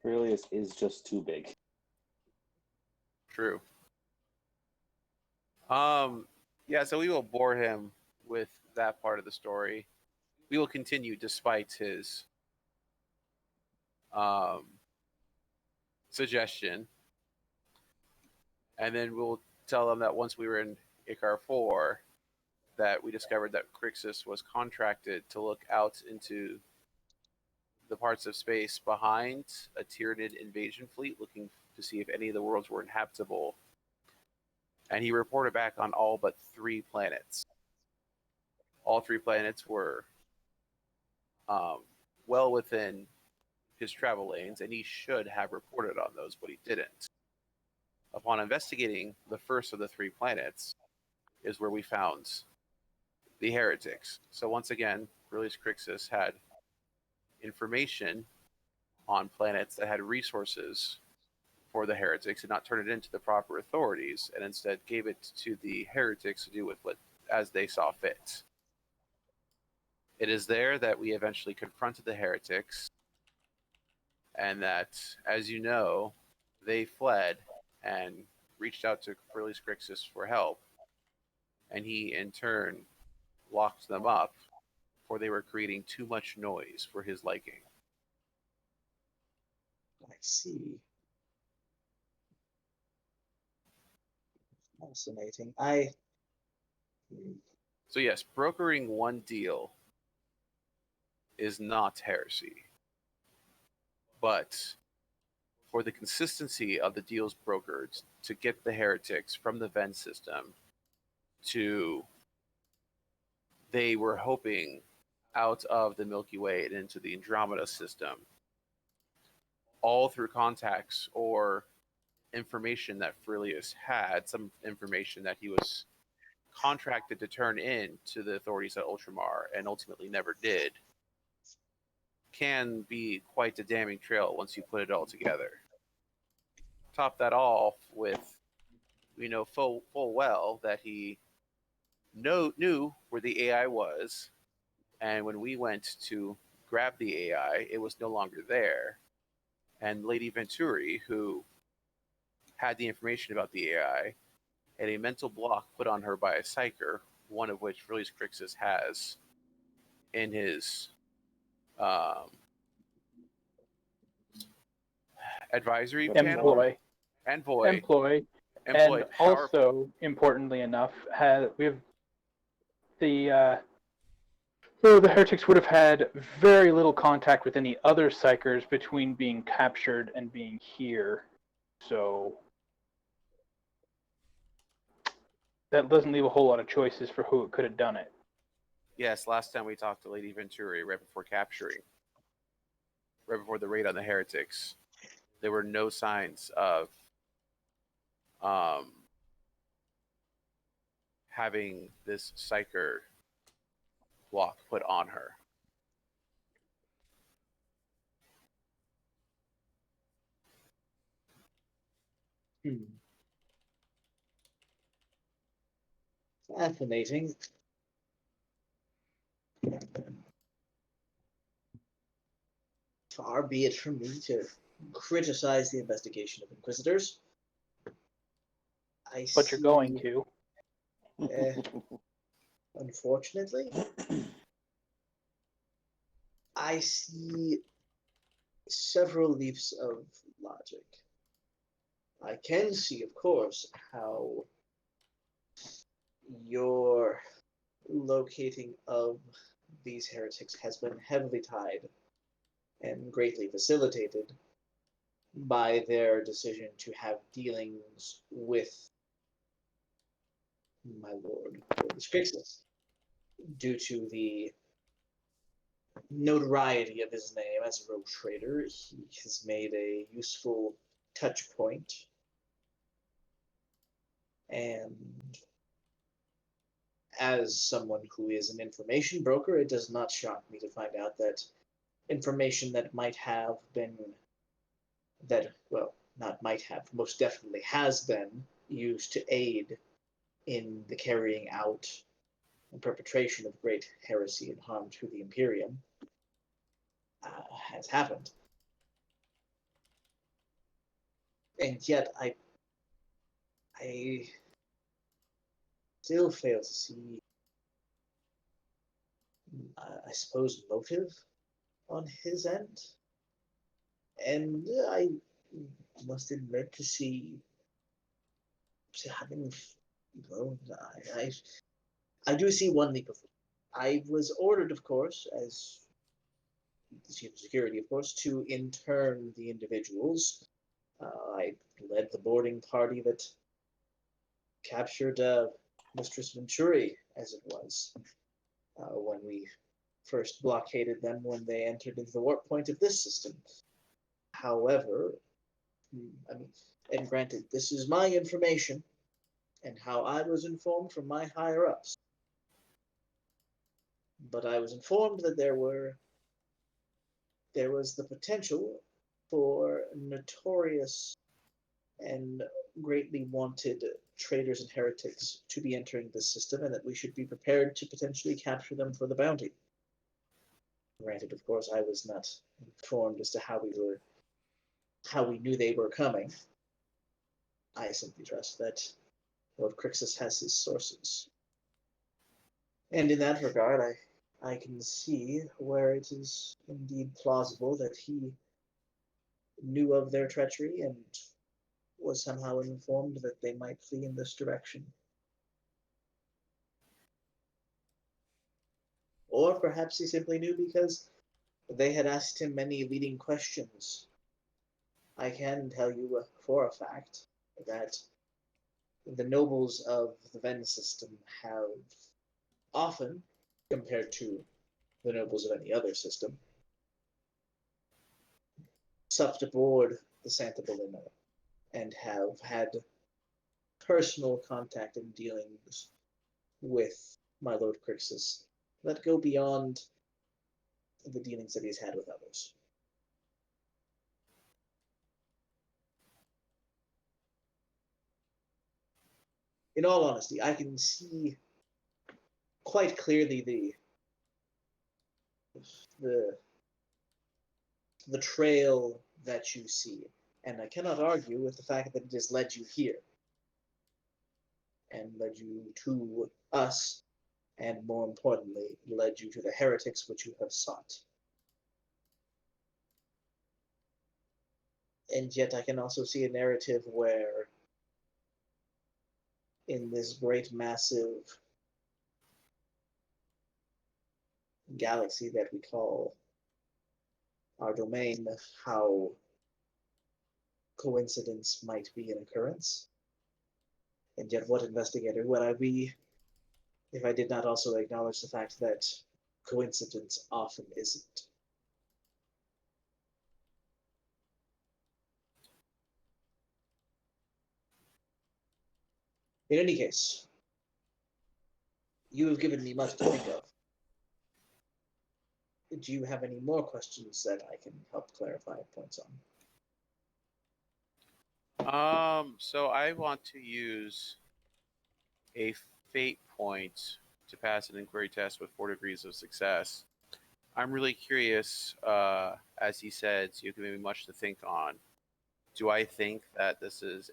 Ferilius is just too big. True. Yeah, so we will bore him with that part of the story. We will continue despite his suggestion. And then we'll tell them that once we were in Icar 4, that we discovered that Crixus was contracted to look out into the parts of space behind a Tyranid invasion fleet, looking to see if any of the worlds were inhabitable. And he reported back on all but 3 planets. All 3 planets were well within his travel lanes, and he should have reported on those, but he didn't. Upon investigating the first of the 3 planets is where we found the heretics. So once again, Ferilius Crixus had information on planets that had resources for the heretics and not turn it into the proper authorities, and instead gave it to the heretics to do with what as they saw fit. It is there that we eventually confronted the heretics, and that, as you know, they fled and reached out to Ferilius Crixus for help, and he in turn locked them up, for they were creating too much noise for his liking. I see. Fascinating. So yes, brokering one deal is not heresy. But for the consistency of the deals brokered to get the heretics from the Ven system to, they were hoping, out of the Milky Way and into the Andromeda system, all through contacts or information that Ferilius had, some information that he was contracted to turn in to the authorities at Ultrimar and ultimately never did, can be quite a damning trail once you put it all together. Top that off with we know full well that he knew where the AI was, and when we went to grab the AI, it was no longer there. And Lady Venturi, who had the information about the AI, had a mental block put on her by a psyker, one of which Release Crixus has in his advisory panel. Employ. And also, importantly enough, we have the heretics would have had very little contact with any other psychers between being captured and being here. So that doesn't leave a whole lot of choices for who could have done it. Yes, last time we talked to Lady Venturi right before the raid on the heretics, there were no signs of having this psyker block put on her. Fascinating. Far be it from me to criticize the investigation of Inquisitors. But you're going to. Unfortunately, I see several leaps of logic. I can see, of course, how your locating of these heretics has been heavily tied and greatly facilitated by their decision to have dealings with my lord, Crixus, due to the notoriety of his name as a rogue trader. He has made a useful touch point, and as someone who is an information broker, it does not shock me to find out that information that might have been, not might have, most definitely has been used to aid in the carrying out and perpetration of great heresy and harm to the Imperium, has happened. And yet, I still fail to see, I suppose, motive on his end. And I must admit to having, well, I do see one leap of. I was ordered, of course, as the chief of security, of course, to intern the individuals. I led the boarding party that captured Mistress Venturi, as it was, when we first blockaded them when they entered into the warp point of this system. However, and granted, this is my information and how I was informed from my higher-ups. But I was informed that there was the potential for notorious and greatly wanted traitors and heretics to be entering this system, and that we should be prepared to potentially capture them for the bounty. Granted, of course, I was not informed as to how we knew they were coming. I simply trust that Lord Crixus has his sources. And in that regard, I can see where it is indeed plausible that he knew of their treachery and was somehow informed that they might flee in this direction. Or perhaps he simply knew because they had asked him many leading questions. I can tell you for a fact that the nobles of the Venn system have often, compared to the nobles of any other system, supped aboard the Santa Bolena and have had personal contact and dealings with my Lord Crixus that go beyond the dealings that he's had with others. in all honesty, I can see quite clearly the the trail that you see, and I cannot argue with the fact that it has led you here and led you to us, and more importantly, led you to the heretics which you have sought. And yet I can also see a narrative where in this great massive galaxy that we call our domain, how coincidence might be an occurrence. And yet what investigator would I be if I did not also acknowledge the fact that coincidence often isn't? In any case, you have given me much to think of. Do you have any more questions that I can help clarify points on? So I want to use a fate point to pass an inquiry test with 4 degrees of success. I'm really curious, as he said, so you've given me much to think on. Do I think that this is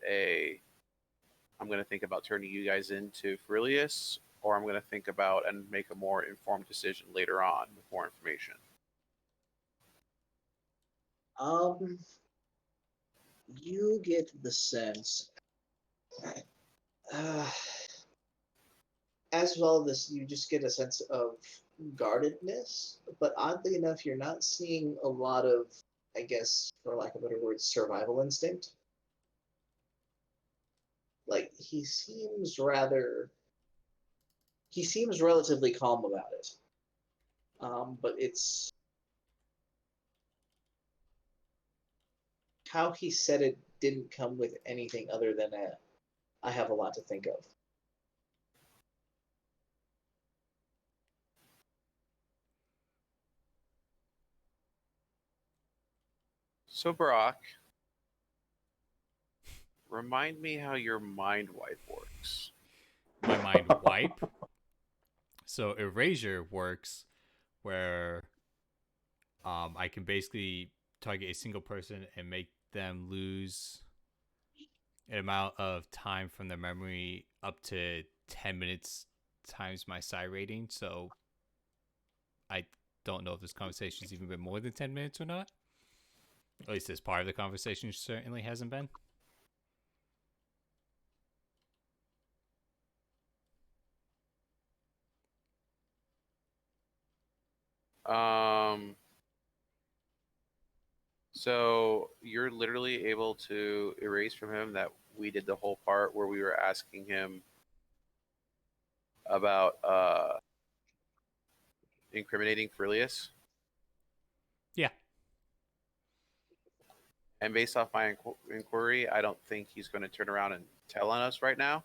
I'm going to think about turning you guys into Furilius, or I'm going to think about and make a more informed decision later on with more information? You get the sense, as well as you just get a sense of guardedness, but oddly enough, you're not seeing a lot of, I guess, for lack of a better word, survival instinct. Like, he seems relatively calm about it. But it's how he said it didn't come with anything other than I have a lot to think of. So, Brock, remind me how your mind wipe works. My mind wipe? So erasure works where I can basically target a single person and make them lose an amount of time from their memory up to 10 minutes times my psi rating. So I don't know if this conversation's even been more than 10 minutes or not. At least this part of the conversation certainly hasn't been. So you're literally able to erase from him that we did the whole part where we were asking him about incriminating Furilius? Yeah. And based off my inquiry, I don't think he's going to turn around and tell on us right now.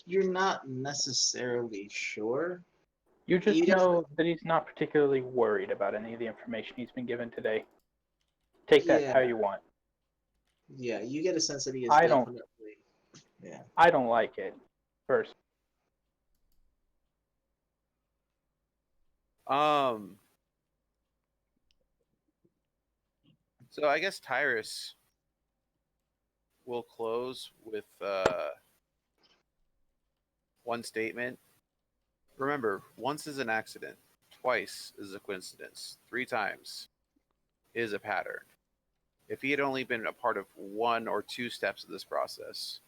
You're not necessarily sure. You just know that he's not particularly worried about any of the information he's been given today. Take that how you want. Yeah, you get a sense that he is definitely. Yeah. I don't like it. First. So I guess Tyrus will close with one statement. Remember, once is an accident, twice is a coincidence, 3 times is a pattern. If he had only been a part of 1 or 2 steps of this process,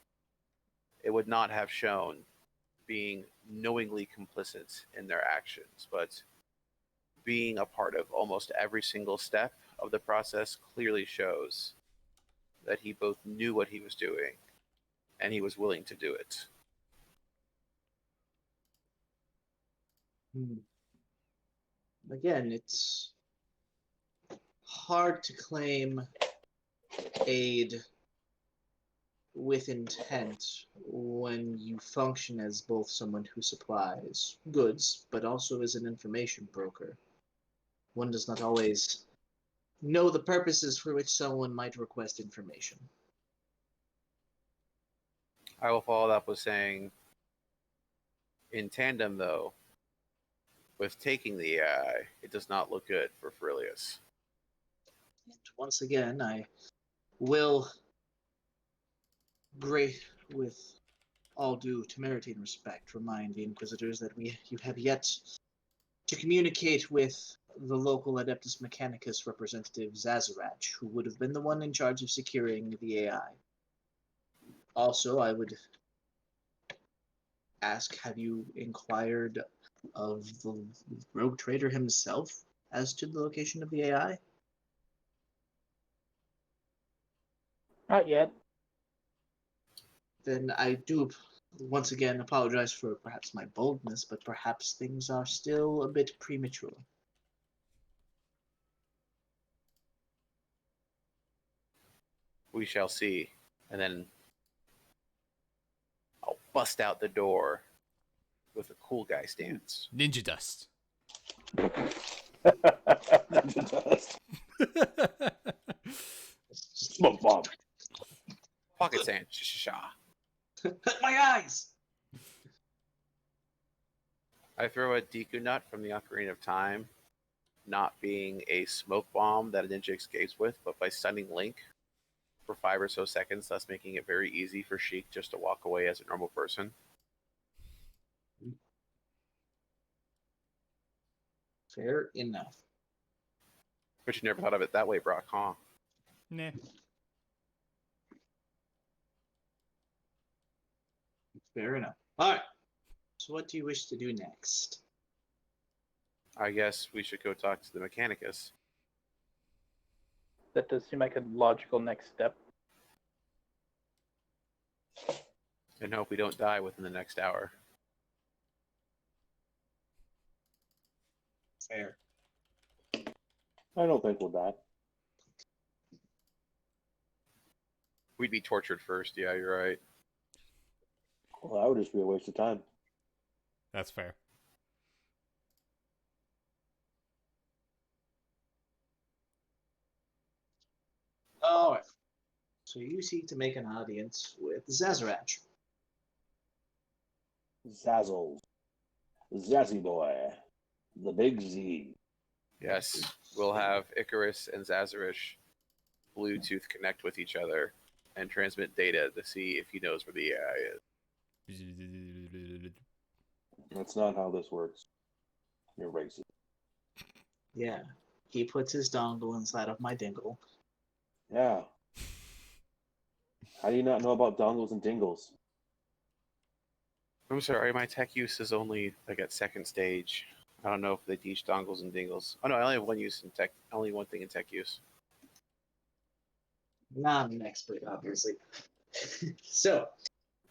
it would not have shown being knowingly complicit in their actions, but being a part of almost every single step of the process clearly shows that he both knew what he was doing and he was willing to do it. Again, it's hard to claim aid with intent when you function as both someone who supplies goods, but also as an information broker. One does not always know the purposes for which someone might request information. I will follow that up with saying, in tandem though, with taking the AI, it does not look good for Ferilius. And once again, I will, with all due temerity and respect, remind the Inquisitors that you have yet to communicate with the local Adeptus Mechanicus representative Zazarach, who would have been the one in charge of securing the AI. Also, I would ask, have you inquired of the rogue trader himself as to the location of the AI? Not yet. Then I do once again apologize for perhaps my boldness, but perhaps things are still a bit premature. We shall see. And then I'll bust out the door with a cool guy stance. Ninja dust. Smoke bomb. Pocket sand. Sha. My eyes! I throw a Deku Nut from the Ocarina of Time, not being a smoke bomb that a ninja escapes with, but by stunning Link for 5 or so seconds, thus making it very easy for Sheik just to walk away as a normal person. Fair enough. But you never thought of it that way, Brock, huh? Nah. Fair enough. Alright. So what do you wish to do next? I guess we should go talk to the Mechanicus. That does seem like a logical next step. And hope we don't die within the next hour. Fair. I don't think we'll die. We'd be tortured first, yeah, you're right. Well, that would just be a waste of time. That's fair. Alright. So you seek to make an audience with Zazarach. Zazzles. Zazzy boy. The big Z. Yes, we'll have Icarus and Zazarish Bluetooth connect with each other and transmit data to see if he knows where the AI is. That's not how this works. You're racist. Yeah. He puts his dongle inside of my dingle. Yeah. How do you not know about dongles and dingles? I'm sorry, my tech use is only like at second stage. I don't know if they teach dongles and dingles. Oh no, I only have one use in tech. Only one thing in tech use. Not an expert, obviously. So,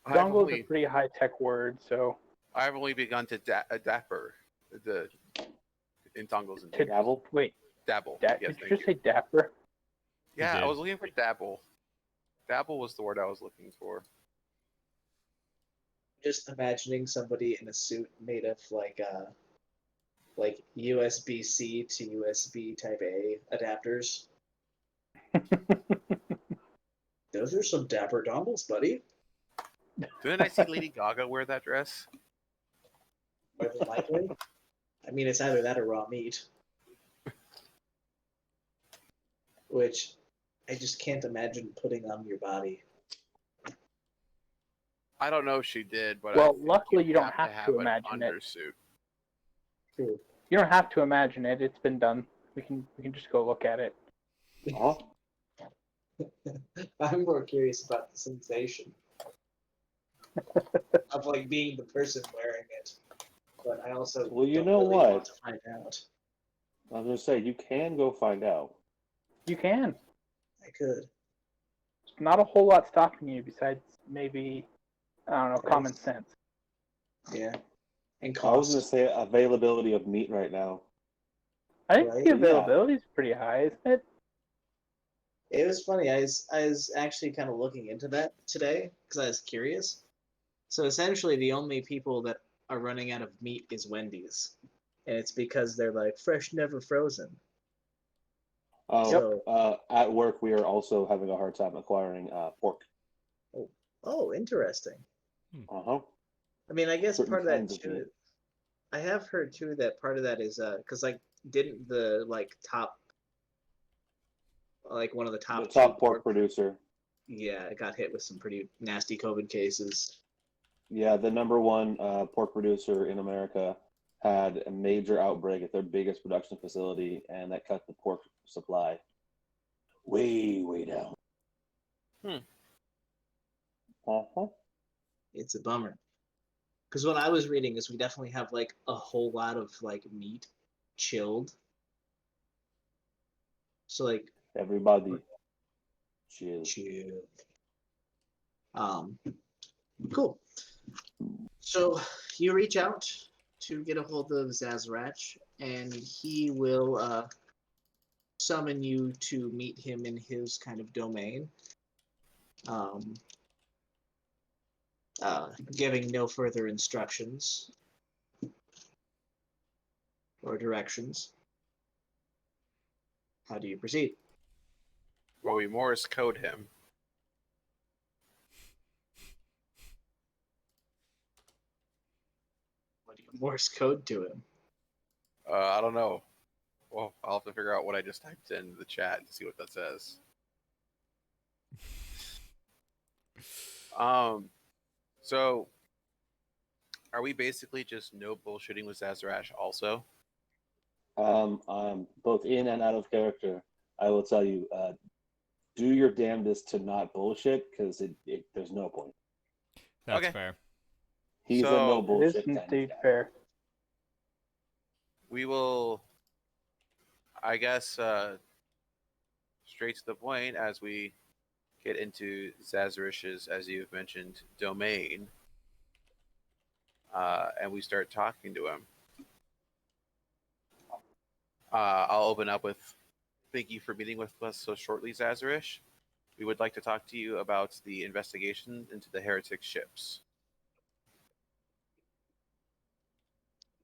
Dongle is a pretty high tech word, so I've only begun to dapper in dongles and to dingles. Dabble? wait. Dabble. Did Yes, you thank just say dapper? Yeah, did. I was looking for dabble. Dabble was the word I was looking for. just imagining somebody in a suit made of like USB-C to USB Type A adapters. Those are some dapper dongles, buddy. Didn't I see Lady Gaga wear that dress? More than likely. I mean, it's either that or raw meat. Which I just can't imagine putting on your body. I don't know if she did, but Well, I think luckily you don't have have to to an imagine it. undersuit. True. You don't have to imagine it. It's been done. We can just go look at it. Huh? I'm more curious about the sensation of like being the person wearing it. But I also Well, you don't know really what? want to find out. I was going to say, you can go find out. You can. I could. There's not a whole lot stopping you besides maybe, I don't know, common sense. Yeah. And I was going cost. to say availability of meat right now. I think Right, the yeah. availability is pretty high, isn't it? It was funny. I was actually kind of looking into that today because I was curious. So essentially, the only people that are running out of meat is Wendy's, and it's because they're like fresh, never frozen. Oh, So- at work we are also having a hard time acquiring pork. Oh, Oh, interesting. Uh-huh. I mean, I guess Certain part of that kinds of too. meat. I have heard too that part of that is because like didn't the like top like one of the The top two top pork producer. yeah, it got hit with some pretty nasty COVID cases. Yeah, the number one pork producer in America had a major outbreak at their biggest production facility, and that cut the pork supply way, way down. Uh-huh. It's a bummer. Because what I was reading is we definitely have like a whole lot of like meat chilled. So like Everybody, chill. chill. Cool. So you reach out to get a hold of Zazrach, and he will summon you to meet him in his kind of domain. Giving no further instructions or directions. How do you proceed? Well, we Morse code him. What do you Morse code to him? I don't know. Well, I'll have to figure out what I just typed in the chat to see what that says. So are we basically just no bullshitting with Zazrash also? Both in and out of character, I will tell you, do your damnedest to not bullshit, because there's no point. That's Okay. fair. He's a no bullshit kind of indeed guy. fair. We will, I guess, straight to the point as we get into Zazarish's, as you've mentioned, domain, and we start talking to him. I'll open up with, thank you for meeting with us so shortly, Zazarish. We would like to talk to you about the investigation into the heretic ships.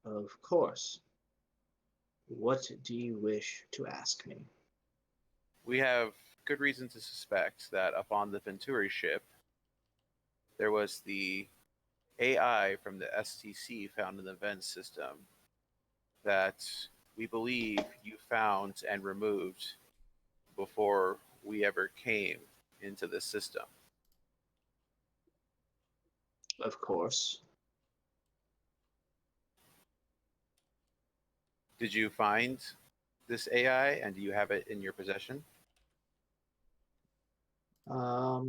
Of course. What do you wish to ask me? We have good reason to suspect that upon the Venturi ship, there was the AI from the STC found in the vent system that we believe you found and removed before we ever came into the system. Of course. Did you find this AI and do you have it in your possession?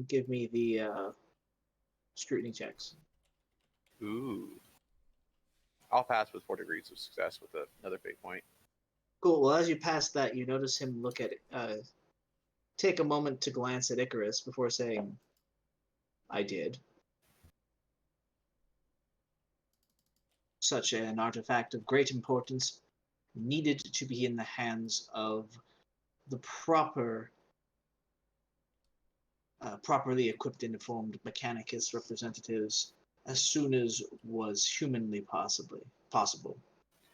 Give me the scrutiny checks. Ooh. I'll pass with 4 degrees of success with another fate point. Cool. Well, as you pass that, you notice him look at take a moment to glance at Icarus before saying, I did. Such an artifact of great importance needed to be in the hands of the properly equipped and informed Mechanicus representatives as soon as was humanly possible.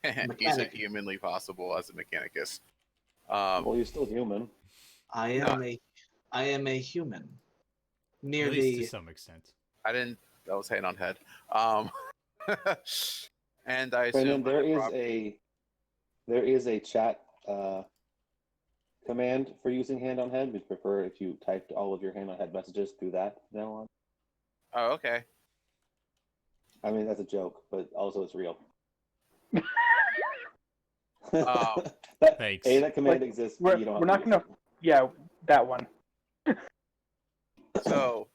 He said humanly possible as a Mechanicus. Well, he's still human. I am a human. At least to some extent. I was hand on head. And I Brandon, assume there is a chat command for using hand on head. We'd prefer if you typed all of your hand on head messages through that now on. Oh, okay. I mean, that's a joke, but also it's real. Thanks. That command exists. We're not going to... Yeah, that one. So,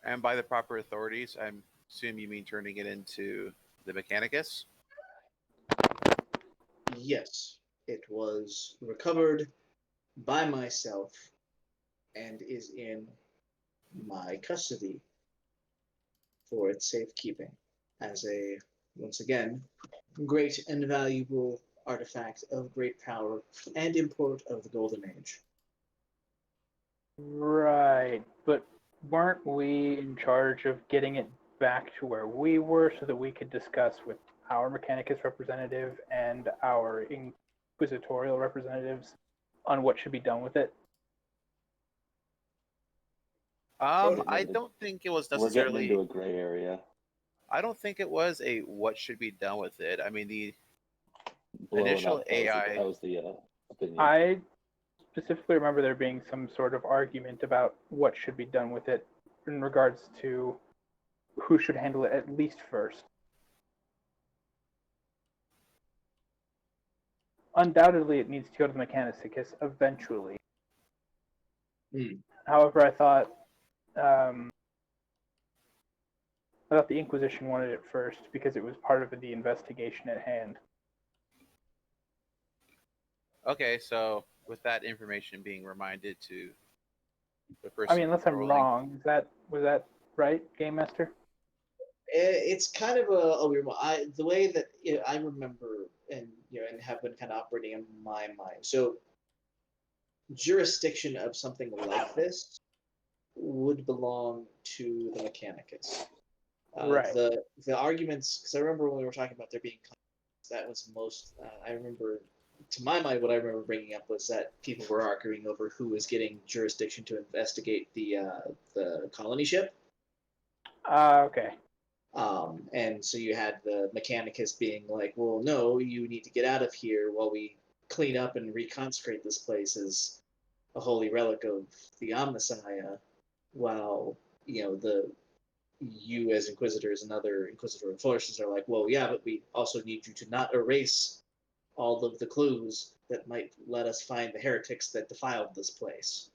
and by the proper authorities, I assume you mean turning it into the Mechanicus? Yes, it was recovered by myself and is in my custody for its safekeeping as a, once again, great and valuable artifact of great power and import of the Golden Age. Right, but weren't we in charge of getting it back to where we were so that we could discuss with our Mechanicus representative and our Inquisitorial representatives on what should be done with it? I don't think it was We're getting necessarily. into a gray area. I don't think it was a what should be done with it. I mean, the Blow it initial up. AI. That was the opinion. I specifically remember there being some sort of argument about what should be done with it in regards to who should handle it at least first. Undoubtedly, it needs to go to the Mechanicus eventually. However, I thought the Inquisition wanted it first because it was part of the investigation at hand. Okay, so with that information being reminded to the person. I mean, unless I'm wrong, was that right, Game Master? It's kind of a weird one. The way that I remember and have been kind of operating in my mind. So jurisdiction of something like this would belong to the Mechanicus. Right. The arguments, because I remember when we were talking about there being that was most. I remember, to my mind, what I remember bringing up was that people were arguing over who was getting jurisdiction to investigate the colony ship. Okay. And so you had the Mechanicus being like, well, no, you need to get out of here while we clean up and reconsecrate this place as a holy relic of the Omnissiah, while, you as Inquisitors and other Inquisitorial forces are like, well, yeah, but we also need you to not erase all of the clues that might let us find the heretics that defiled this place.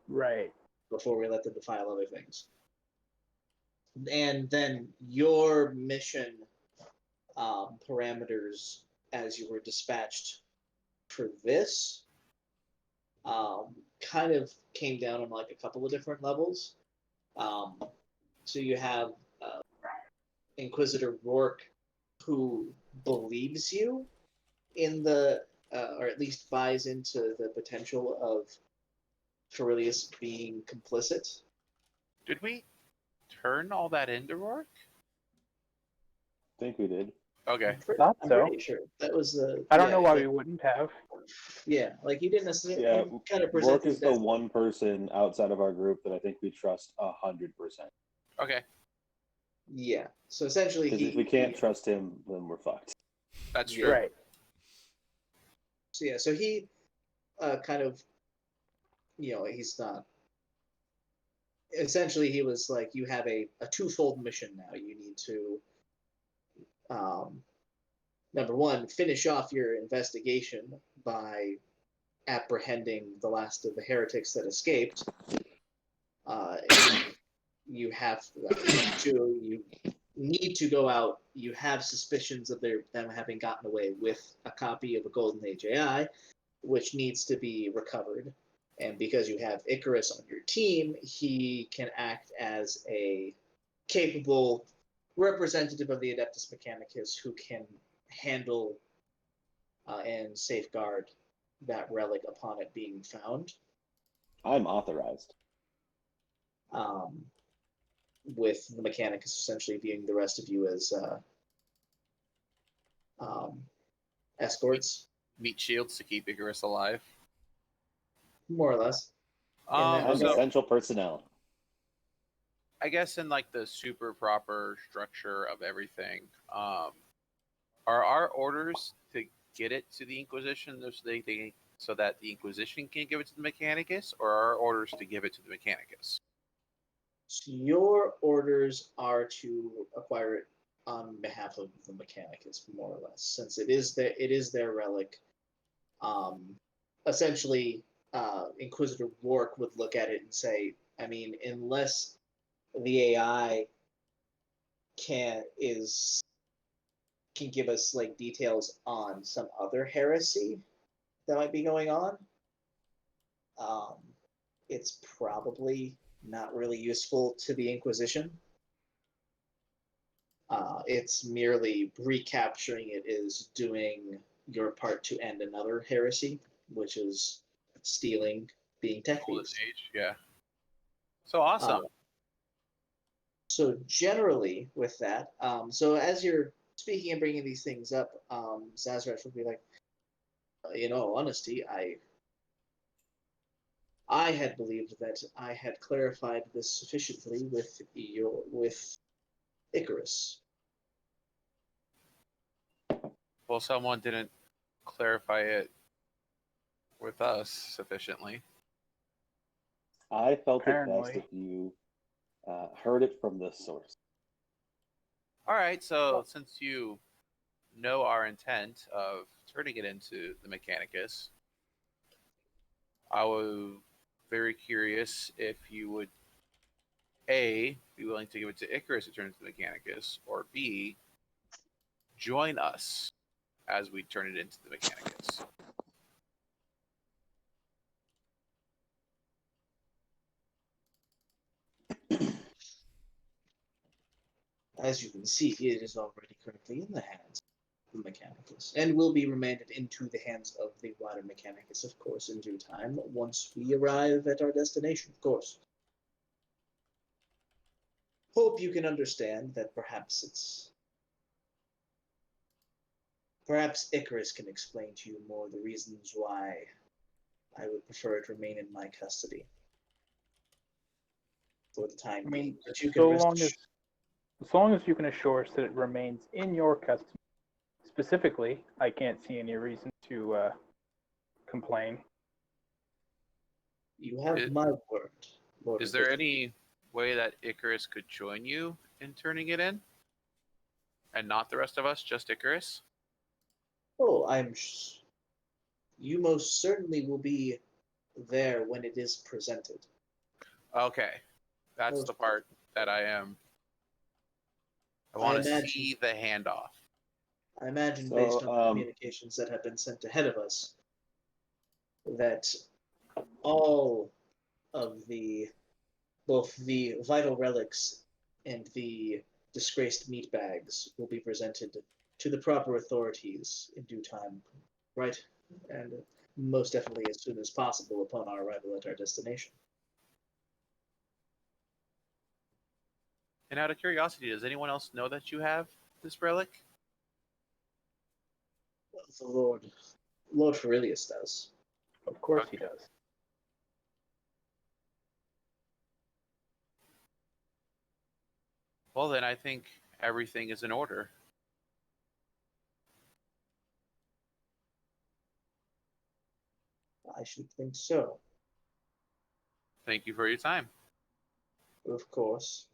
Right. Before we let them defile other things. And then your mission parameters as you were dispatched for this kind of came down on like a couple of different levels. So you have Inquisitor Rourke, who believes you in the, or at least buys into the potential of Ferilius being complicit. Did we turn all that into Rourke? I think we did. Okay. Thought I'm so. pretty sure that was the. I don't know why we wouldn't have. Yeah, like you didn't necessarily. Yeah, kind of Rourke is the one person outside of our group that I think we trust 100%. Okay. Yeah. So essentially, Because if we can't trust him, then we're fucked. That's true. Right. So yeah, so he kind of, he's not. Essentially, he was like, you have a twofold mission now. You need to, number one, finish off your investigation by apprehending the last of the heretics that escaped. You have to. You need to go out. You have suspicions of them having gotten away with a copy of a Golden Age AI, which needs to be recovered. And because you have Icarus on your team, he can act as a capable representative of the Adeptus Mechanicus who can handle and safeguard that relic upon it being found. I'm authorized. With the Mechanicus essentially viewing the rest of you as escorts. Meat shields to keep Icarus alive. More or less. I'm essential personnel. I guess in like the super proper structure of everything, are our orders to get it to the Inquisition so that the Inquisition can give it to the Mechanicus, or are our orders to give it to the Mechanicus? So your orders are to acquire it on behalf of the Mechanicus, more or less, since it is their relic. Essentially, Inquisitor Rourke would look at it and say, I mean, unless the AI can give us like details on some other heresy that might be going on, it's probably not really useful to the Inquisition. It's merely recapturing it is doing your part to end another heresy, which is stealing, being tech thieves. Yeah. So awesome. So generally with that, so as you're speaking and bringing these things up, Zazrash would be like, in all honesty, I had believed that I had clarified this sufficiently with Icarus. Well, someone didn't clarify it with us sufficiently. I felt Apparently. it best if you heard it from this source. All right, so since you know our intent of turning it into the Mechanicus, I was very curious if you would A, be willing to give it to Icarus to turn into the Mechanicus, or B, join us as we turn it into the Mechanicus. As you can see, it is already currently in the hands of the Mechanicus, and will be remanded into the hands of the wider Mechanicus, of course, in due time, once we arrive at our destination, of course. Hope you can understand that perhaps Icarus can explain to you more the reasons why I would prefer it remain in my custody for the time being. But you can so rest long as you can assure us that it remains in your custody. Specifically, I can't see any reason to complain. You have my word, Lord. Is there any way that Icarus could join you in turning it in? And not the rest of us, just Icarus? Oh, you most certainly will be there when it is presented. Okay. That's the part that I want to see the handoff. I imagine, based on the communications that have been sent ahead of us, that all of both the vital relics and the disgraced meat bags will be presented to the proper authorities in due time, right? And most definitely as soon as possible upon our arrival at our destination. And out of curiosity, does anyone else know that you have this relic? The Lord Ferilius does. Of course he does. Well, then I think everything is in order. I should think so. Thank you for your time. Of course.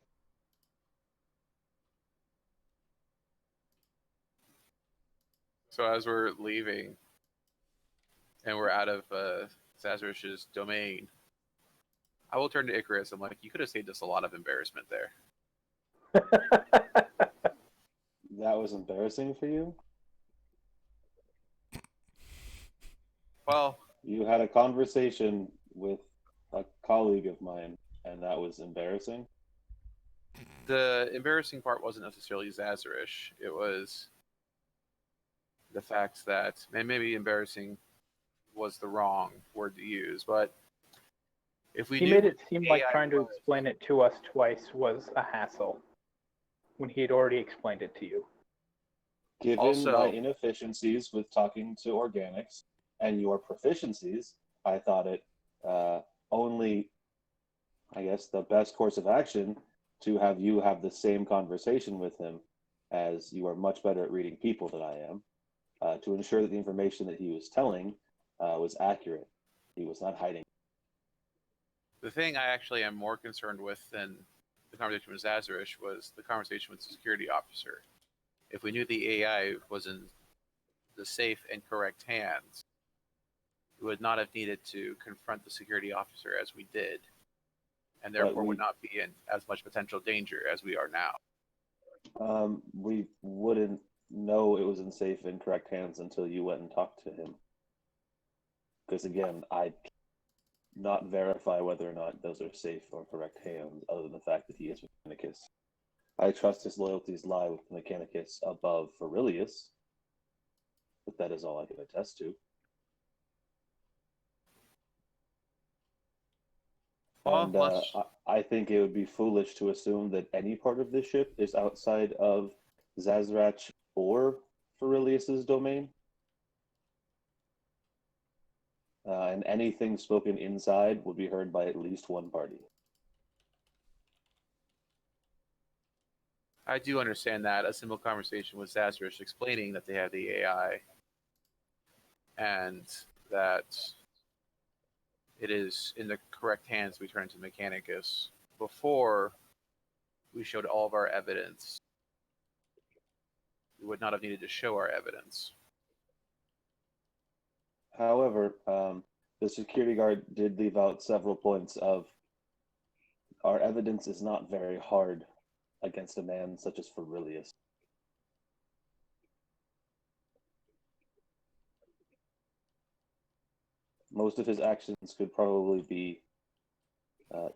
So as we're leaving and we're out of Zazarish's domain, I will turn to Icarus. I'm like, you could have saved us a lot of embarrassment there. That was embarrassing for you? Well, you had a conversation with a colleague of mine, and that was embarrassing? The embarrassing part wasn't necessarily Zazarish. It was the fact that, and maybe embarrassing was the wrong word to use, but if we he knew made it seem like AI trying to explain it to us twice was a hassle when he had already explained it to you. Given my inefficiencies with talking to organics and your proficiencies, I thought it only, I guess, the best course of action to have you have the same conversation with him, as you are much better at reading people than I am, to ensure that the information that he was telling was accurate. He was not hiding. The thing I actually am more concerned with than the conversation with Zazarish was the conversation with the security officer. If we knew the AI was in the safe and correct hands, we would not have needed to confront the security officer as we did, and therefore would not be in as much potential danger as we are now. We wouldn't know it was in safe and correct hands until you went and talked to him. Because again, I not verify whether or not those are safe or correct hands, other than the fact that he is Mechanicus. I trust his loyalties lie with Mechanicus above Ferilius, but that is all I can attest to. And I think it would be foolish to assume that any part of this ship is outside of Zazrach or Ferilius's domain. And anything spoken inside would be heard by at least one party. I do understand that. A simple conversation with Zazrish explaining that they have the AI and that it is in the correct hands we turn to Mechanicus before we showed all of our evidence. We would not have needed to show our evidence. However, the security guard did leave out several points of our evidence is not very hard against a man such as Ferilius. Most of his actions could probably be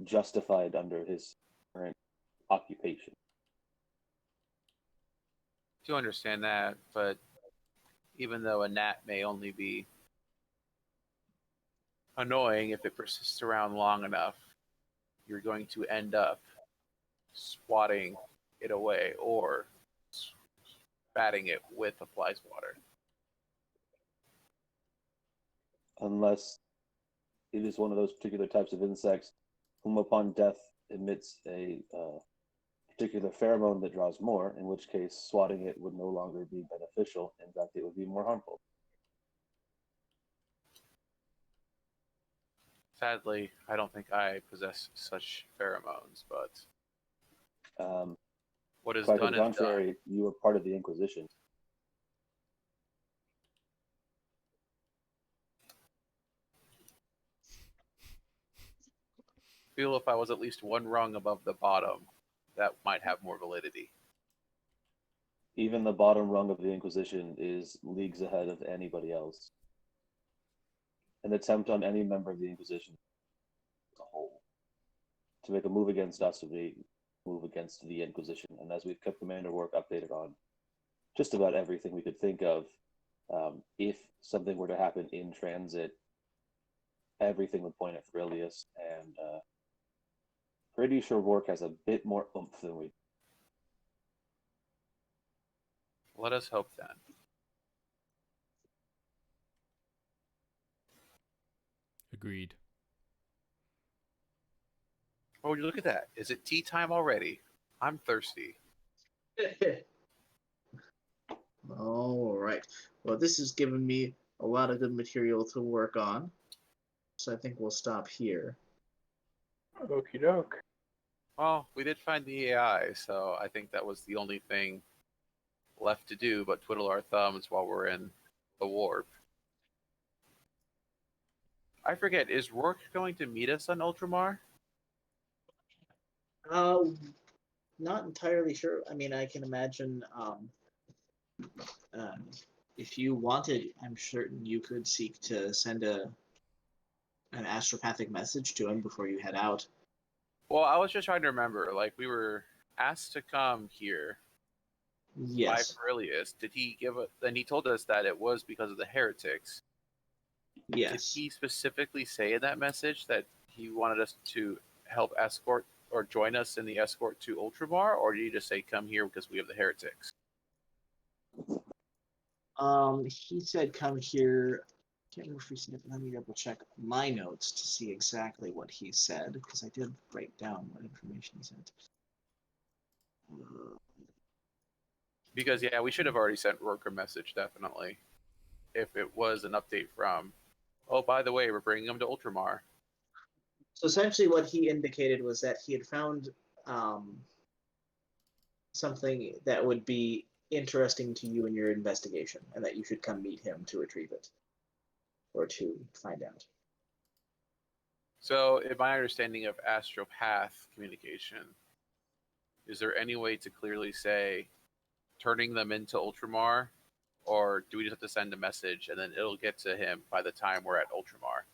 justified under his current occupation. I do understand that, but even though a gnat may only be annoying if it persists around long enough, you're going to end up swatting it away or batting it with a fly swatter. Unless it is one of those particular types of insects whom upon death emits a particular pheromone that draws more, in which case swatting it would no longer be beneficial. In fact, it would be more harmful. Sadly, I don't think I possess such pheromones, but what is quite done on the is done. contrary, you were part of the Inquisition. I feel if I was at least one rung above the bottom, that might have more validity. Even the bottom rung of the Inquisition is leagues ahead of anybody else. An attempt on any member of the Inquisition as a whole to make a move against us would be a move against the Inquisition. And as we've kept Commander Work updated on just about everything we could think of, if something were to happen in transit, everything would point at Ferilius, and pretty sure Work has a bit more oomph than we. Let us hope then. Agreed. Oh, you look at that. Is it tea time already? I'm thirsty. All right. Well, this has given me a lot of good material to work on, so I think we'll stop here. Okie doke. Well, we did find the AI, so I think that was the only thing left to do but twiddle our thumbs while we're in the warp. I forget, is Rourke going to meet us on Ultramar? Not entirely sure. I mean, I can imagine if you wanted, I'm certain you could seek to send an astropathic message to him before you head out. Well, I was just trying to remember. Like, we were asked to come here Yes. by Ferilius. Did he give a? Then he told us that it was because of the heretics. Yes. Did he specifically say in that message that he wanted us to help escort or join us in the escort to Ultramar, or did he just say come here because we have the heretics? He said come here. Can't remember if he said it. Let me double check my notes to see exactly what he said, because I did write down what information he sent. Because yeah, we should have already sent Rourke a message, definitely. If it was an update from, oh, by the way, we're bringing him to Ultramar. So essentially what he indicated was that he had found something that would be interesting to you in your investigation, and that you should come meet him to retrieve it, or to find out. So, in my understanding of astropath communication, is there any way to clearly say turning them into Ultramar, or do we just have to send a message and then it'll get to him by the time we're at Ultramar?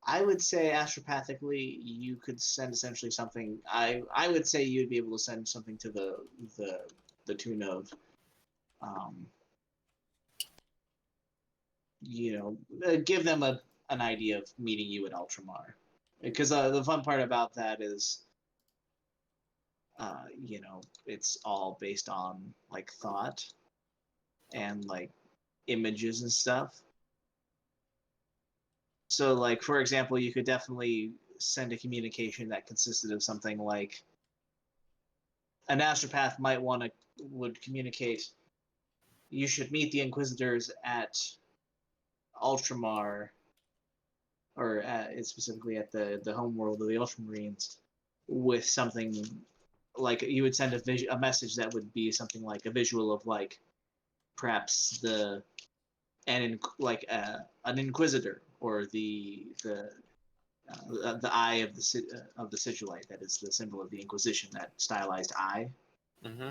I would say astropathically, you could send essentially something. I would say you'd be able to send something to the tune of, give them an idea of meeting you at Ultramar, because the fun part about that is, it's all based on like thought. and like images and stuff. So like for example, you could definitely send a communication that consisted of something like an astropath would communicate, you should meet the Inquisitors at Ultrimar, or specifically at the homeworld of the Ultramarines, with something like you would send a message that would be something like a visual of like perhaps an Inquisitor or the eye of the sigillite, that is the symbol of the Inquisition, that stylized eye. Mm-hmm.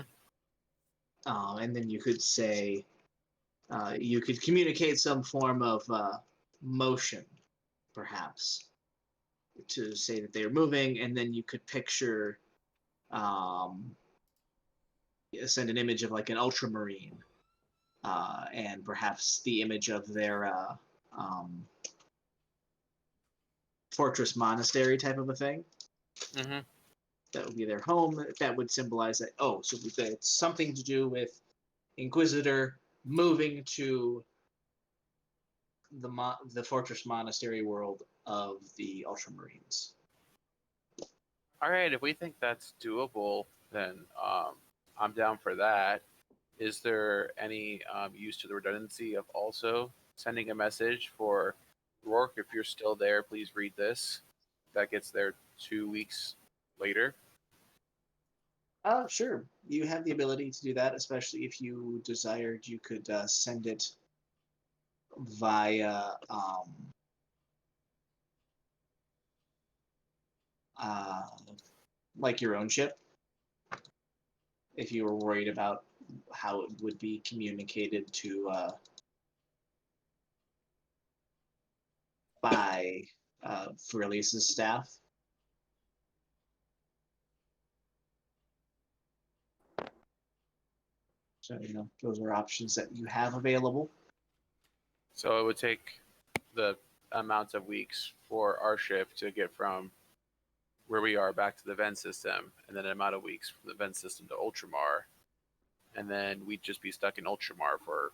And then you could say you could communicate some form of motion, perhaps, to say that they are moving, and then you could picture send an image of like an ultramarine, and perhaps the image of their fortress monastery type of a thing. Mm-hmm. That would be their home. That would symbolize that, oh, so it's something to do with Inquisitor moving to the fortress monastery world of the Ultramarines. All right, if we think that's doable, then I'm down for that. Is there any use to the redundancy of also sending a message for Rourke? If you're still there, please read this. That gets there 2 weeks later. Sure. You have the ability to do that, especially if you desired. You could send it via like your own ship, if you were worried about how it would be communicated to by Furlius's staff. So, those are options that you have available. So it would take the amount of weeks for our ship to get from where we are back to the Ven system, and then an amount of weeks from the Ven system to Ultramar, and then we'd just be stuck in Ultramar for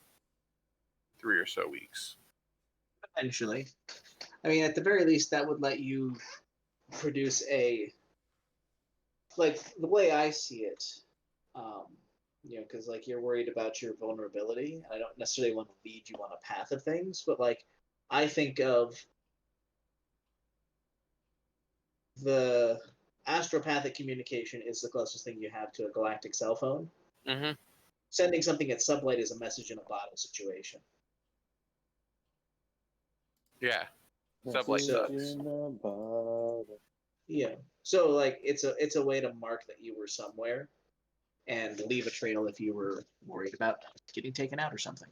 3 or so weeks. Potentially. I mean, at the very least, that would let you produce like, the way I see it, because like you're worried about your vulnerability, and I don't necessarily want to lead you on a path of things, but like I think of the astropathic communication is the closest thing you have to a galactic cell phone. Mm-hmm. Sending something at sublight is a message in a bottle situation. Yeah, sublight sucks. Yeah, so like it's a way to mark that you were somewhere, and leave a trail if you were worried about getting taken out or something.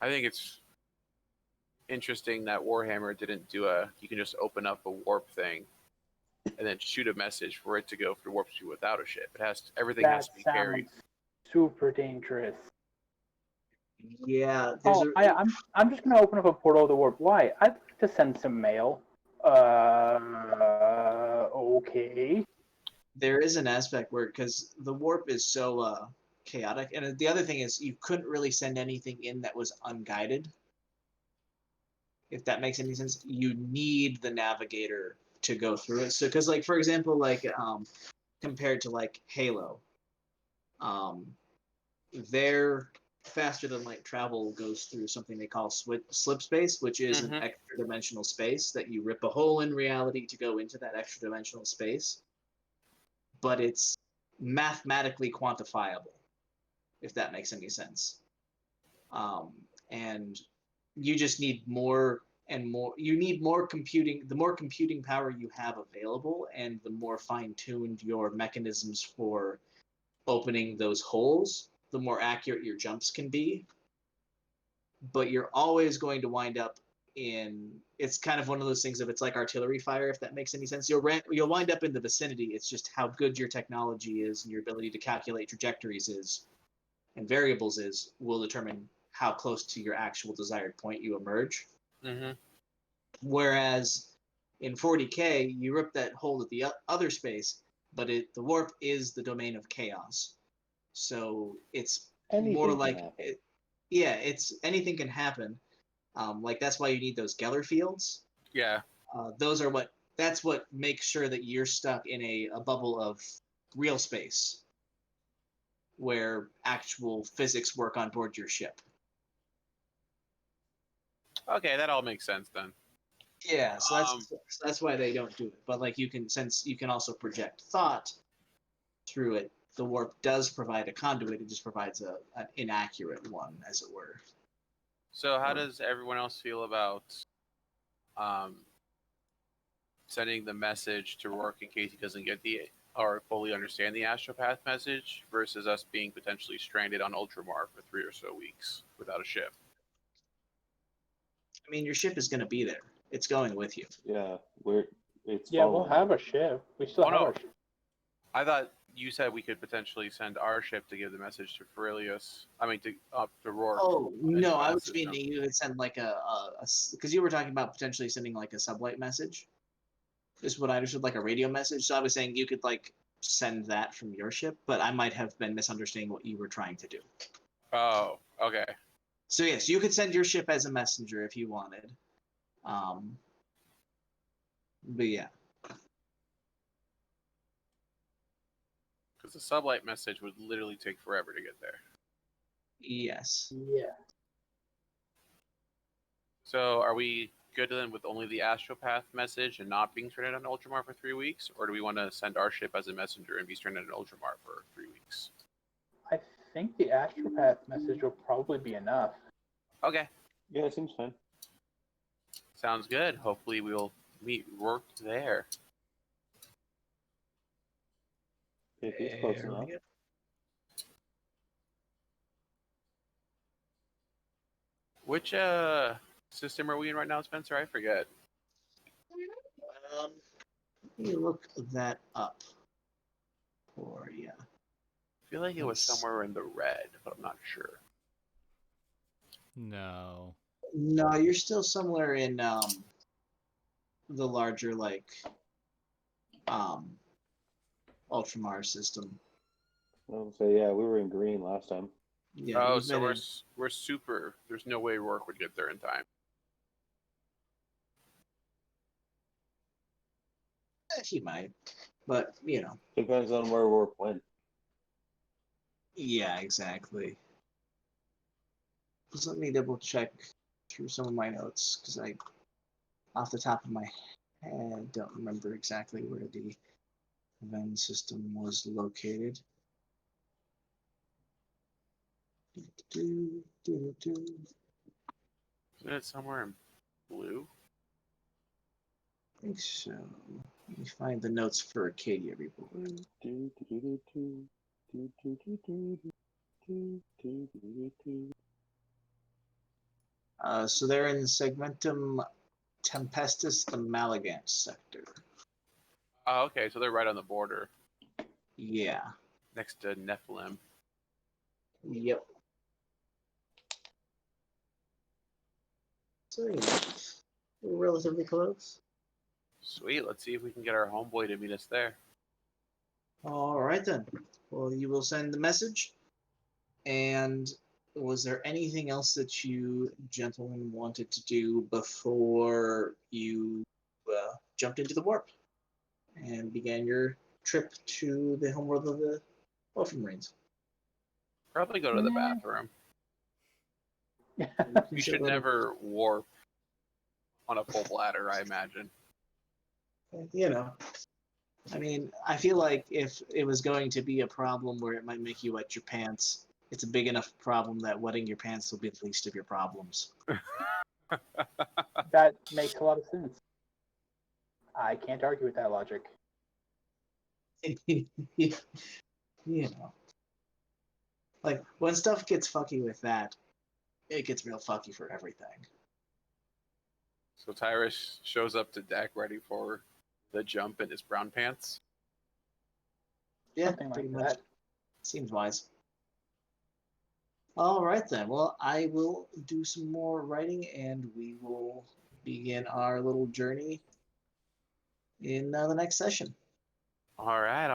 I think it's interesting that Warhammer didn't do you can just open up a warp thing and then shoot a message for it to go for warp speed without a ship. Everything has to be carried. Super dangerous. Yeah. I'm just gonna open up a portal to the warp. Why? I'd like to send some mail. Okay. There is an aspect where, because the warp is so chaotic, and the other thing is you couldn't really send anything in that was unguided. If that makes any sense, you need the navigator to go through it. So, because like for example, like compared to like Halo, their faster than light travel goes through something they call slip space, which is an extra dimensional space that you rip a hole in reality to go into that extra dimensional space. But it's mathematically quantifiable, if that makes any sense. And you just need more and more. You need more computing. The more computing power you have available, and the more fine-tuned your mechanisms for opening those holes, the more accurate your jumps can be. But you're always going to wind up it's kind of one of those things of, it's like artillery fire, if that makes any sense. You'll wind up in the vicinity. It's just how good your technology is and your ability to calculate trajectories is and variables will determine how close to your actual desired point you emerge. Mm-hmm. Whereas in 40K, you rip that hole at the other space, but the warp is the domain of chaos. So it's Anything more can like, happen. it's anything can happen. Like that's why you need those Geller fields. Yeah. That's what makes sure that you're stuck in a bubble of real space where actual physics work on board your ship. Okay, that all makes sense then. Yeah, so that's why they don't do it. But like since you can also project thought through it, the warp does provide a conduit. It just provides an inaccurate one, as it were. So how does everyone else feel about sending the message to Rourke in case he doesn't get or fully understand the astropath message versus us being potentially stranded on Ultramar for 3 or so weeks without a ship? I mean, your ship is going to be there. It's going with you. Yeah, it's we'll have a ship. We still have our ship. I thought you said we could potentially send our ship to give the message to Ferilius. I mean, to Rourke. Oh no, I was meaning you could send like because you were talking about potentially sending like a sublight message. Is what I understood, like a radio message. So I was saying you could like send that from your ship, but I might have been misunderstanding what you were trying to do. Oh, okay. So yes, you could send your ship as a messenger if you wanted. But yeah. Because the sublight message would literally take forever to get there. Yes. Yeah. So are we good then with only the astropath message and not being stranded on Ultramar for 3 weeks? Or do we want to send our ship as a messenger and be stranded on Ultramar for 3 weeks? I think the astropath message will probably be enough. Okay. Yeah, it seems fine. Sounds good. Hopefully we'll meet Rourke there. If he's close enough. Which system are we in right now, Spencer? I forget. Let me look that up for you. I feel like it was somewhere in the red, but I'm not sure. No. No, you're still somewhere in the larger Ultramar system. So yeah, we were in green last time. Yeah. Oh, so we're super. There's no way Rourke would get there in time. He might, but you know. Depends on where Rourke went. Yeah, exactly. Just let me double check through some of my notes because I, off the top of my head, don't remember exactly where the Venn system was located. Isn't it somewhere in blue? I think so. Let me find the notes for Arcadia Report. So they're in the Segmentum Tempestus, the Malagant sector. Oh, okay. So they're right on the border. Yeah. Next to Nephilim. Yep. So yeah, we're relatively close. Sweet. Let's see if we can get our homeboy to meet us there. All right then. Well, you will send the message. And was there anything else that you gentlemen wanted to do before you jumped into the warp and began your trip to the homeworld of the Ultramarines? Probably go to the bathroom. You should never warp on a full bladder, I imagine. You know, I mean, I feel like if it was going to be a problem where it might make you wet your pants, it's a big enough problem that wetting your pants will be the least of your problems. That makes a lot of sense. I can't argue with that logic. You know. Like, when stuff gets fucky with that, it gets real fucky for everything. So Tyrus shows up to deck ready for the jump in his brown pants. Yeah, something pretty like much. that. Seems wise. All right then. Well, I will do some more writing, and we will begin our little journey in the next session. All right.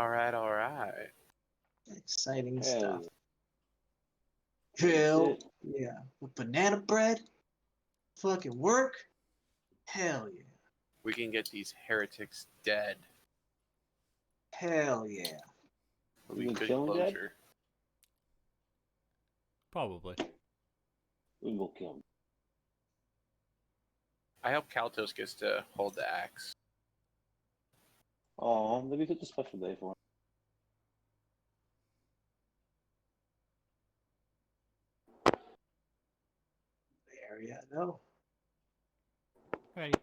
Exciting Hell stuff. yeah. Hell yeah. With banana bread? Fucking work? Hell yeah. We can get these heretics dead. Hell yeah. It'll be You can good kill 'em dead? closure. Probably. We will kill him. I hope Kaltos gets to hold the axe. Oh, maybe took a special day for him. The area, no. Right.